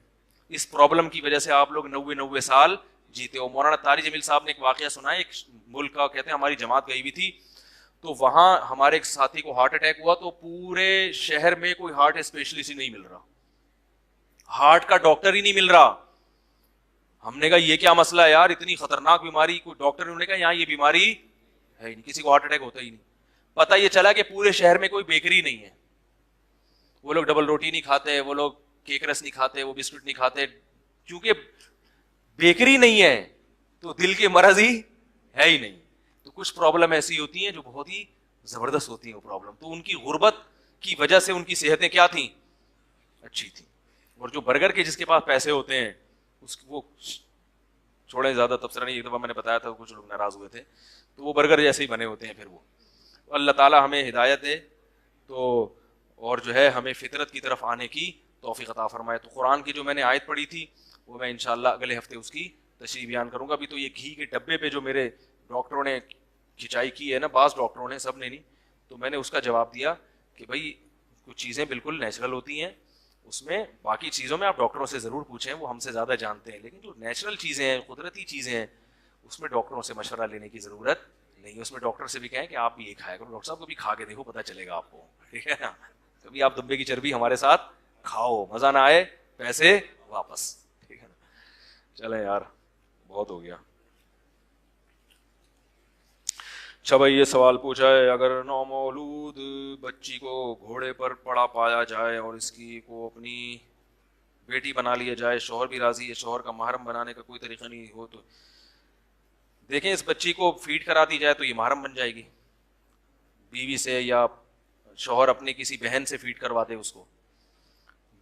اس پرابلم کی وجہ سے آپ لوگ 90 سال جیتے ہو. مولانا طاری جمیل صاحب نے ایک واقعہ سنا ہے, ایک ملک کا, کہتے ہیں ہماری جماعت گئی ہوئی تھی, تو وہاں ہمارے ایک ساتھی کو ہارٹ اٹیک ہوا, تو پورے شہر میں کوئی ہارٹ اسپیشلسٹ ہی نہیں مل رہا, ہارٹ کا ڈاکٹر ہی نہیں مل رہا. ہم نے کہا یہ کیا مسئلہ ہے یار, اتنی خطرناک بیماری, کوئی ڈاکٹر نے کہا یہاں یہ بیماری ہے ہی نہیں, کسی کو ہارٹ اٹیک ہوتا ہی نہیں. پتہ یہ چلا کہ پورے شہر میں کوئی بیکری نہیں ہے, وہ لوگ ڈبل روٹی نہیں کھاتے, وہ لوگ کیک رس نہیں کھاتے, وہ بسکٹ نہیں کھاتے, کیونکہ بیکری نہیں ہے تو دل کے مرض ہی ہے ہی نہیں. تو کچھ پرابلم ایسی ہوتی ہیں جو بہت ہی زبردست ہوتی ہیں وہ پرابلم. تو ان کی غربت کی وجہ سے ان کی صحتیں کیا تھیں, اچھی تھیں. اور جو برگر کے جس کے پاس پیسے ہوتے ہیں اس وہ چھوڑیں, زیادہ تبصرہ نہیں, ایک دفعہ میں نے بتایا تھا کچھ لوگ ناراض ہوئے تھے, تو وہ برگر جیسے ہی بنے ہوتے ہیں پھر وہ. اللہ تعالیٰ ہمیں ہدایت دے تو, اور جو ہے ہمیں فطرت کی طرف آنے کی توفیق عطا فرمائے. تو قرآن کی جو میں نے آیت پڑھی تھی وہ میں انشاءاللہ اگلے ہفتے اس کی تشریح بیان کروں گا. ابھی تو یہ گھی کے ڈبے پہ جو میرے ڈاکٹروں نے کھچائی کی ہے نا, بعض ڈاکٹروں نے, سب نے نہیں, تو میں نے اس کا جواب دیا کہ بھائی کچھ چیزیں بالکل نیچرل ہوتی ہیں, اس میں باقی چیزوں میں آپ ڈاکٹروں سے ضرور پوچھیں, وہ ہم سے زیادہ جانتے ہیں, لیکن جو نیچرل چیزیں ہیں, قدرتی چیزیں ہیں, اس میں ڈاکٹروں سے مشورہ لینے کی ضرورت نہیں. اس میں ڈاکٹر سے بھی کہیں کہ آپ بھی یہ کھایا کرو, ڈاکٹر صاحب کو بھی کھا کے دیکھو, پتہ چلے گا آپ کو, ٹھیک ہے نا. کبھی آپ دمبے کی چربی ہمارے ساتھ کھاؤ, مزہ نہ آئے پیسے واپس, ٹھیک ہے نا. چلیں یار, بہت ہو گیا. اچھا بھائی, یہ سوال پوچھا ہے, اگر نومولود بچی کو گھوڑے پر پڑا پایا جائے اور اس کی کو اپنی بیٹی بنا لیا جائے, شوہر بھی راضی ہے, شوہر کا محرم بنانے کا کوئی طریقہ نہیں ہو تو دیکھیں, اس بچی کو فیڈ کرا دی جائے تو یہ محرم بن جائے گی بیوی سے, یا شوہر اپنی کسی بہن سے فیڈ کروا دے اس کو.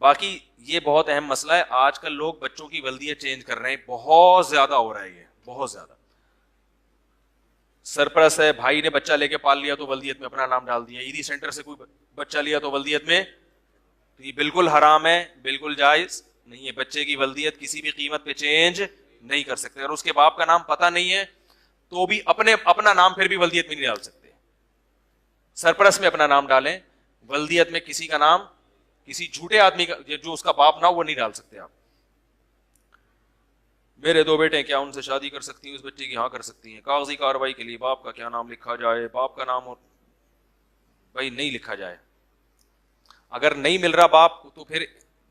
باقی یہ بہت اہم مسئلہ ہے, آج کل لوگ بچوں کی ولدیت چینج کر رہے ہیں, بہت زیادہ ہو رہا ہے یہ, بہت زیادہ. سرپرست ہے, بھائی نے بچہ لے کے پال لیا تو ولدیت میں اپنا نام ڈال دیا, عیدی سینٹر سے کوئی بچہ لیا تو ولدیت میں, تو یہ بالکل حرام ہے, بالکل جائز نہیں ہے. بچے کی ولدیت کسی بھی قیمت پہ چینج نہیں کر سکتے. اگر اس کے باپ کا نام پتہ نہیں ہے تو بھی اپنا نام پھر بھی ولدیت میں نہیں ڈال سکتے. سرپرست میں اپنا نام ڈالیں, ولدیت میں کسی کا نام, کسی جھوٹے آدمی کا جو اس کا باپ نہ ہو, وہ نہیں ڈال سکتے آپ. میرے 2 بیٹے ہیں, کیا ان سے شادی کر سکتی ہیں اس بچے کی؟ ہاں کر سکتی ہیں. کاغذی کارروائی کے لیے باپ کا کیا نام لکھا جائے؟ باپ کا نام بھائی نہیں لکھا جائے. اگر نہیں مل رہا باپ تو پھر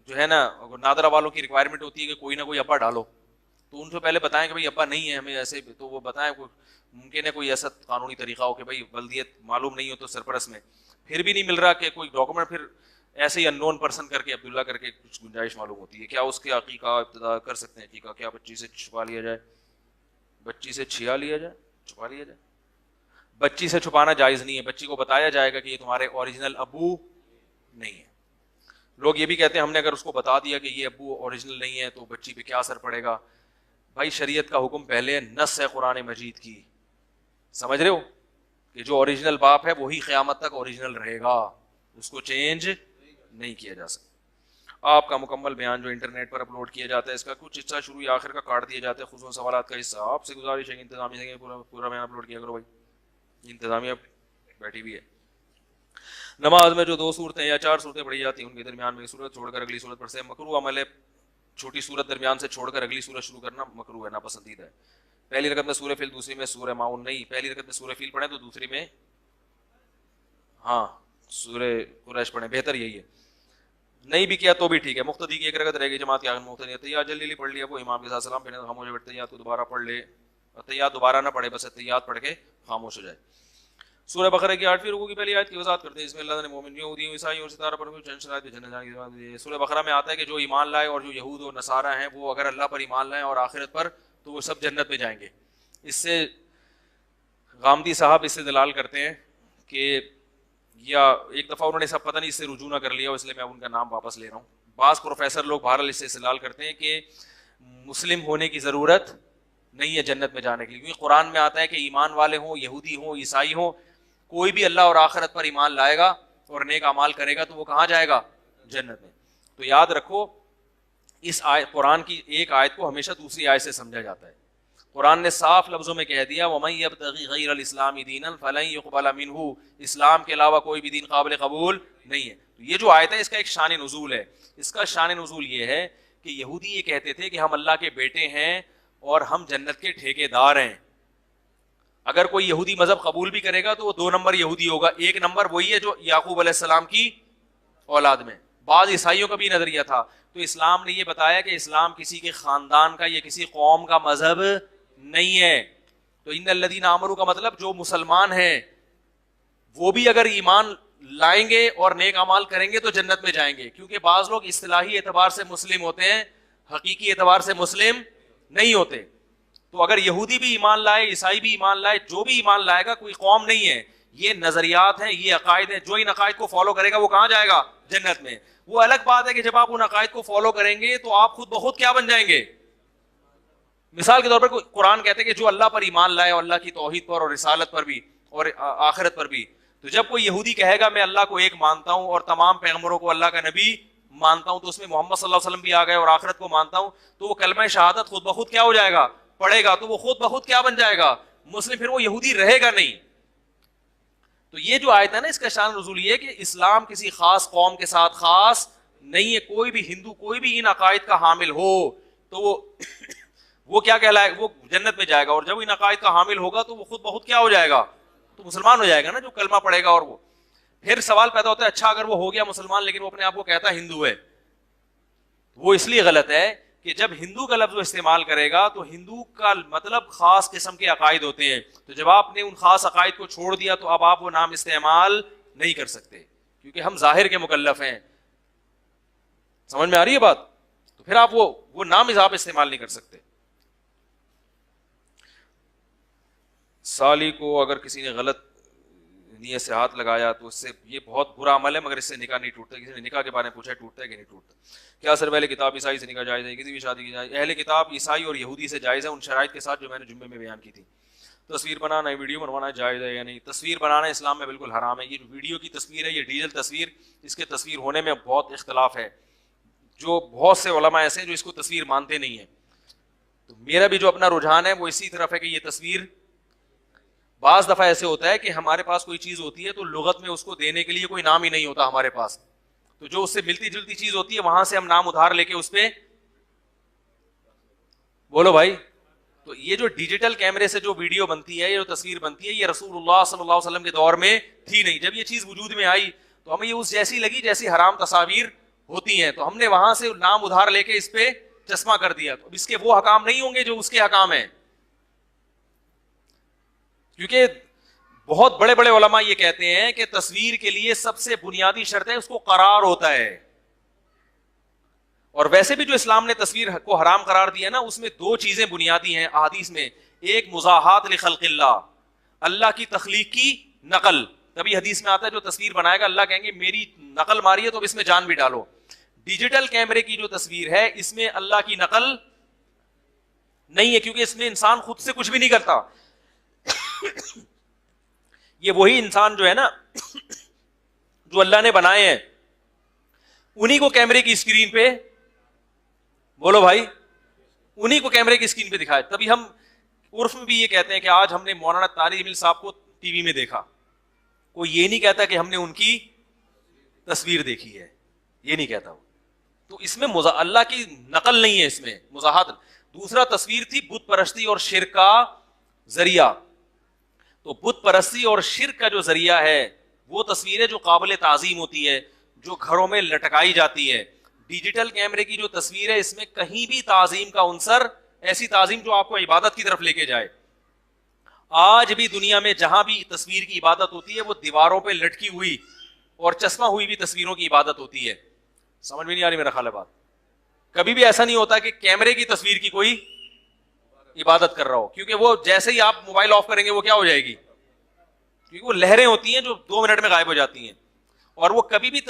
جو ہے نا, نادرا والوں کی ریکوائرمنٹ ہوتی ہے کہ کوئی نہ کوئی ابا ڈالو, تو ان سے پہلے بتائیں کہ بھائی ابا نہیں ہے ہمیں ایسے, تو وہ بتائیں, ممکن ہے کوئی ایسا قانونی طریقہ ہو کہ بھائی ولدیت معلوم نہیں ہو تو سرپرست میں, پھر بھی نہیں مل رہا کہ کوئی ڈاکومنٹ, پھر ایسے ہی ان نون پرسن کر کے عبداللہ کر کے کچھ گنجائش معلوم ہوتی ہے. کیا اس کے عقیقہ ابتدا کر سکتے ہیں؟ عقیقہ کیا بچی سے چھپا لیا جائے؟ بچی سے چھیا لیا جائے, چھپا لیا جائے؟ بچی سے چھپانا جائز نہیں ہے. بچی کو بتایا جائے گا کہ یہ تمہارے اوریجنل ابو نہیں ہے. لوگ یہ بھی کہتے ہیں ہم نے اگر اس کو بتا دیا کہ یہ ابو اوریجنل نہیں ہے تو بچی پہ کیا اثر پڑے گا. بھائی شریعت کا حکم پہلے نص ہے قرآن مجید کی, سمجھ رہے ہو, کہ جو اوریجنل باپ ہے وہی قیامت تک اوریجنل رہے گا, اس کو چینج نہیں کیا جا سکتا. آپ کا مکمل بیان جو انٹرنیٹ پر اپلوڈ کیا جاتا ہے, اس کا کچھ حصہ شروع یا آخر کا کاٹ دیا جاتا ہے, خصوصاً سوالات کا حصہ. آپ سے گزارش ہے کہ انتظامیہ سے پورا بیان اپلوڈ کیا کرو. بھائی انتظامیہ بیٹھی بھی ہے. نماز میں جو 2 صورتیں یا 4 صورتیں پڑھی جاتی ہیں, ان کے درمیان میں ایک صورت چھوڑ کر اگلی صورت پڑھ سے مکروہ عمل ہے. چھوٹی صورت درمیان سے چھوڑ کر اگلی صورت شروع کرنا مکروہ ہے, ناپسندیدہ ہے. پہلی رکعت میں سورہ فیل, دوسری میں سورہ ماؤن نہیں. پہلی رکعت میں سورہ فیل پڑھیں تو دوسری میں ہاں سورہ قریش پڑھیں, بہتر یہی ہے. نہیں بھی کیا تو بھی ٹھیک ہے. مقتدی کی 1 رکعت رہے گی, جماعت کے آخر مقتدی تحیات جلدی پڑھ لیا, وہ امام کے ساتھ سلام پھرنے خاموش ہو بیٹھے, تحیات کو دوبارہ پڑھ لے, تحیات دوبارہ نہ پڑھے, بس تحیات پڑھ کے خاموش ہو جائے. سورہ بقرہ کی 8ویں رکوع کی پہلی آیت کی وضاحت کرتے ہیں. اس میں اللہ نے مومن یہودیوں عیسائیوں اور ستارہ پر چند شرائط جنت جانے کی بات دی ہے. سورہ بقرہ میں آتا ہے کہ جو ایمان لائے اور جو یہود و نصارہ ہیں وہ اگر اللہ پر ایمان لائیں اور آخرت پر, تو وہ سب جنت میں جائیں گے. اس سے غامدی صاحب اس سے دلال کرتے ہیں کہ, یا ایک دفعہ انہوں نے سب پتہ نہیں اس سے رجوع نہ کر لیا, اس لیے میں ان کا نام واپس لے رہا ہوں. بعض پروفیسر لوگ بہرحال اس سے استدلال کرتے ہیں کہ مسلم ہونے کی ضرورت نہیں ہے جنت میں جانے کے لیے, کیونکہ قرآن میں آتا ہے کہ ایمان والے ہوں, یہودی ہوں, عیسائی ہوں, کوئی بھی اللہ اور آخرت پر ایمان لائے گا اور نیک اعمال کرے گا تو وہ کہاں جائے گا؟ جنت میں. تو یاد رکھو, اس آیت قرآن کی ایک آیت کو ہمیشہ دوسری آیت سے سمجھا جاتا ہے. قرآن نے صاف لفظوں میں کہہ دیا وَمَن يَبْتَغِ غَيْرَ الْإِسْلَامِ دِينًا فَلَن يُقْبَلَ مِنْهُ, اسلام کے علاوہ کوئی بھی دین قابل قبول نہیں ہے. تو یہ جو آیت ہے اس کا ایک شان نزول ہے. اس کا شان نزول یہ ہے کہ یہودی یہ کہتے تھے کہ ہم اللہ کے بیٹے ہیں اور ہم جنت کے ٹھیکیدار ہیں. اگر کوئی یہودی مذہب قبول بھی کرے گا تو وہ 2 نمبر یہودی ہوگا, 1 نمبر وہی ہے جو یعقوب علیہ السلام کی اولاد میں. بعض عیسائیوں کا بھی نظریہ تھا. تو اسلام نے یہ بتایا کہ اسلام کسی کے خاندان کا یا کسی قوم کا مذہب نہیں ہے. تو ان الذین آمنوا کا مطلب جو مسلمان ہیں وہ بھی اگر ایمان لائیں گے اور نیک اعمال کریں گے تو جنت میں جائیں گے. کیونکہ بعض لوگ اصطلاحی اعتبار سے مسلم ہوتے ہیں, حقیقی اعتبار سے مسلم نہیں ہوتے. تو اگر یہودی بھی ایمان لائے, عیسائی بھی ایمان لائے, جو بھی ایمان لائے گا, کوئی قوم نہیں ہے. یہ نظریات ہیں, یہ عقائد ہیں, جو ان عقائد کو فالو کرے گا وہ کہاں جائے گا؟ جنت میں. وہ الگ بات ہے کہ جب آپ ان عقائد کو فالو کریں گے تو آپ خود بخود کیا بن جائیں گے. مثال کے طور پر قرآن کہتے ہیں کہ جو اللہ پر ایمان لائے, اور اللہ کی توحید پر اور رسالت پر بھی اور آخرت پر بھی. تو جب کوئی یہودی کہے گا میں اللہ کو ایک مانتا ہوں اور تمام پیغمبروں کو اللہ کا نبی مانتا ہوں, تو اس میں محمد صلی اللہ علیہ وسلم بھی آ گئے, اور آخرت کو مانتا ہوں, تو وہ کلمہ شہادت خود بخود کیا ہو جائے گا؟ پڑھے گا. تو وہ خود بخود کیا بن جائے گا؟ مسلم. پھر وہ یہودی رہے گا نہیں. تو یہ جو آیت ہے نا, اس کا شان نزول یہ ہے کہ اسلام کسی خاص قوم کے ساتھ خاص نہیں ہے کوئی بھی ہندو کوئی بھی ان عقائد کا حامل ہو تو وہ کیا کہلائے, وہ جنت میں جائے گا, اور جب ان عقائد کا حامل ہوگا تو وہ خود بخود کیا ہو جائے گا, تو مسلمان ہو جائے گا نا, جو کلمہ پڑھے گا. اور وہ پھر سوال پیدا ہوتا ہے اچھا اگر وہ ہو گیا مسلمان لیکن وہ اپنے آپ کو کہتا ہے ہندو ہے, وہ اس لیے غلط ہے کہ جب ہندو کا لفظ استعمال کرے گا تو ہندو کا مطلب خاص قسم کے عقائد ہوتے ہیں, تو جب آپ نے ان خاص عقائد کو چھوڑ دیا تو اب آپ وہ نام استعمال نہیں کر سکتے, کیونکہ ہم ظاہر کے مکلف ہیں. سمجھ میں آ رہی ہے بات؟ تو پھر آپ وہ نام آپ استعمال نہیں کر سکتے. سالی کو اگر کسی نے غلط نیت سے ہاتھ لگایا تو اس سے, یہ بہت برا عمل ہے مگر اس سے نکاح نہیں ٹوٹتا. کسی نے نکاح کے بارے میں پوچھا ٹوٹتا ہے کہ نہیں ٹوٹتا. کیا سر اہل کتاب عیسائی سے نکاح جائز ہے؟ کسی بھی شادی کی جائز. اہل کتاب عیسائی اور یہودی سے جائز ہے ان شرائط کے ساتھ جو میں نے جمعے میں بیان کی تھی. تصویر بنانا ہے, ویڈیو بنوانا جائز ہے یا نہیں؟ تصویر بنانا اسلام میں بالکل حرام ہے. یہ جو ویڈیو کی تصویر ہے یہ ڈیجیٹل تصویر, اس کے تصویر ہونے میں بہت اختلاف ہے. جو بہت سے علماء ایسے ہیں جو اس کو تصویر مانتے نہیں ہیں. تو میرا بھی جو اپنا رجحان ہے وہ اسی طرف ہے کہ یہ تصویر, بعض دفعہ ایسے ہوتا ہے کہ ہمارے پاس کوئی چیز ہوتی ہے تو لغت میں اس کو دینے کے لیے کوئی نام ہی نہیں ہوتا ہمارے پاس, تو جو اس سے ملتی جلتی چیز ہوتی ہے وہاں سے ہم نام ادھار لے کے اس پہ, بولو بھائی. تو یہ جو ڈیجیٹل کیمرے سے جو ویڈیو بنتی ہے, یہ جو تصویر بنتی ہے, یہ رسول اللہ صلی اللہ علیہ وسلم کے دور میں تھی نہیں. جب یہ چیز وجود میں آئی تو ہمیں یہ اس جیسی لگی جیسی حرام تصاویر ہوتی ہیں, تو ہم نے وہاں سے نام ادھار لے کے اس پہ چشمہ کر دیا. تو اس کے وہ حکام نہیں ہوں گے جو اس کے حکام ہیں, کیونکہ بہت بڑے بڑے علماء یہ کہتے ہیں کہ تصویر کے لیے سب سے بنیادی شرط ہے اس کو قرار ہوتا ہے. اور ویسے بھی جو اسلام نے تصویر کو حرام قرار دیا نا, اس میں دو چیزیں بنیادی ہیں احادیث میں. ایک مزاحات لخلق اللہ, اللہ کی تخلیق کی نقل. کبھی حدیث میں آتا ہے جو تصویر بنائے گا اللہ کہیں گے میری نقل ماری ہے تو اب اس میں جان بھی ڈالو. ڈیجیٹل کیمرے کی جو تصویر ہے اس میں اللہ کی نقل نہیں ہے, کیونکہ اس میں انسان خود سے کچھ بھی نہیں کرتا. یہ وہی انسان جو ہے نا جو اللہ نے بنائے ہیں, انہی کو کیمرے کی اسکرین پہ, بولو بھائی, انہی کو کیمرے کی اسکرین پہ دکھائے. تبھی ہم عرف میں بھی یہ کہتے ہیں کہ آج ہم نے مولانا طارق جمیل صاحب کو ٹی وی میں دیکھا. کوئی یہ نہیں کہتا کہ ہم نے ان کی تصویر دیکھی ہے, یہ نہیں کہتا وہ. تو اس میں اللہ کی نقل نہیں ہے, اس میں مزاحت. دوسرا تصویر تھی بت پرستی اور شرک کا ذریعہ. تو بت پرستی اور شرک کا جو ذریعہ ہے وہ تصویریں جو قابل تعظیم ہوتی ہے, جو گھروں میں لٹکائی جاتی ہے. ڈیجیٹل کیمرے کی جو تصویر ہے اس میں کہیں بھی تعظیم کا عنصر, ایسی تعظیم جو آپ کو عبادت کی طرف لے کے جائے. آج بھی دنیا میں جہاں بھی تصویر کی عبادت ہوتی ہے وہ دیواروں پہ لٹکی ہوئی اور چشمہ ہوئی بھی تصویروں کی عبادت ہوتی ہے. سمجھ میں نہیں آ رہی میرا خیال ہے بات؟ کبھی بھی ایسا نہیں ہوتا کہ کیمرے کی تصویر کی کوئی عبادت کر رہا ہو, کیونکہ وہ جیسے ہی آپ موبائل آف کریں گے وہ کیا ہو جائے گی, کیونکہ وہ لہریں ہوتی ہیں جو 2 منٹ میں غائب ہو جاتی ہیں. اور وہ کبھی بھی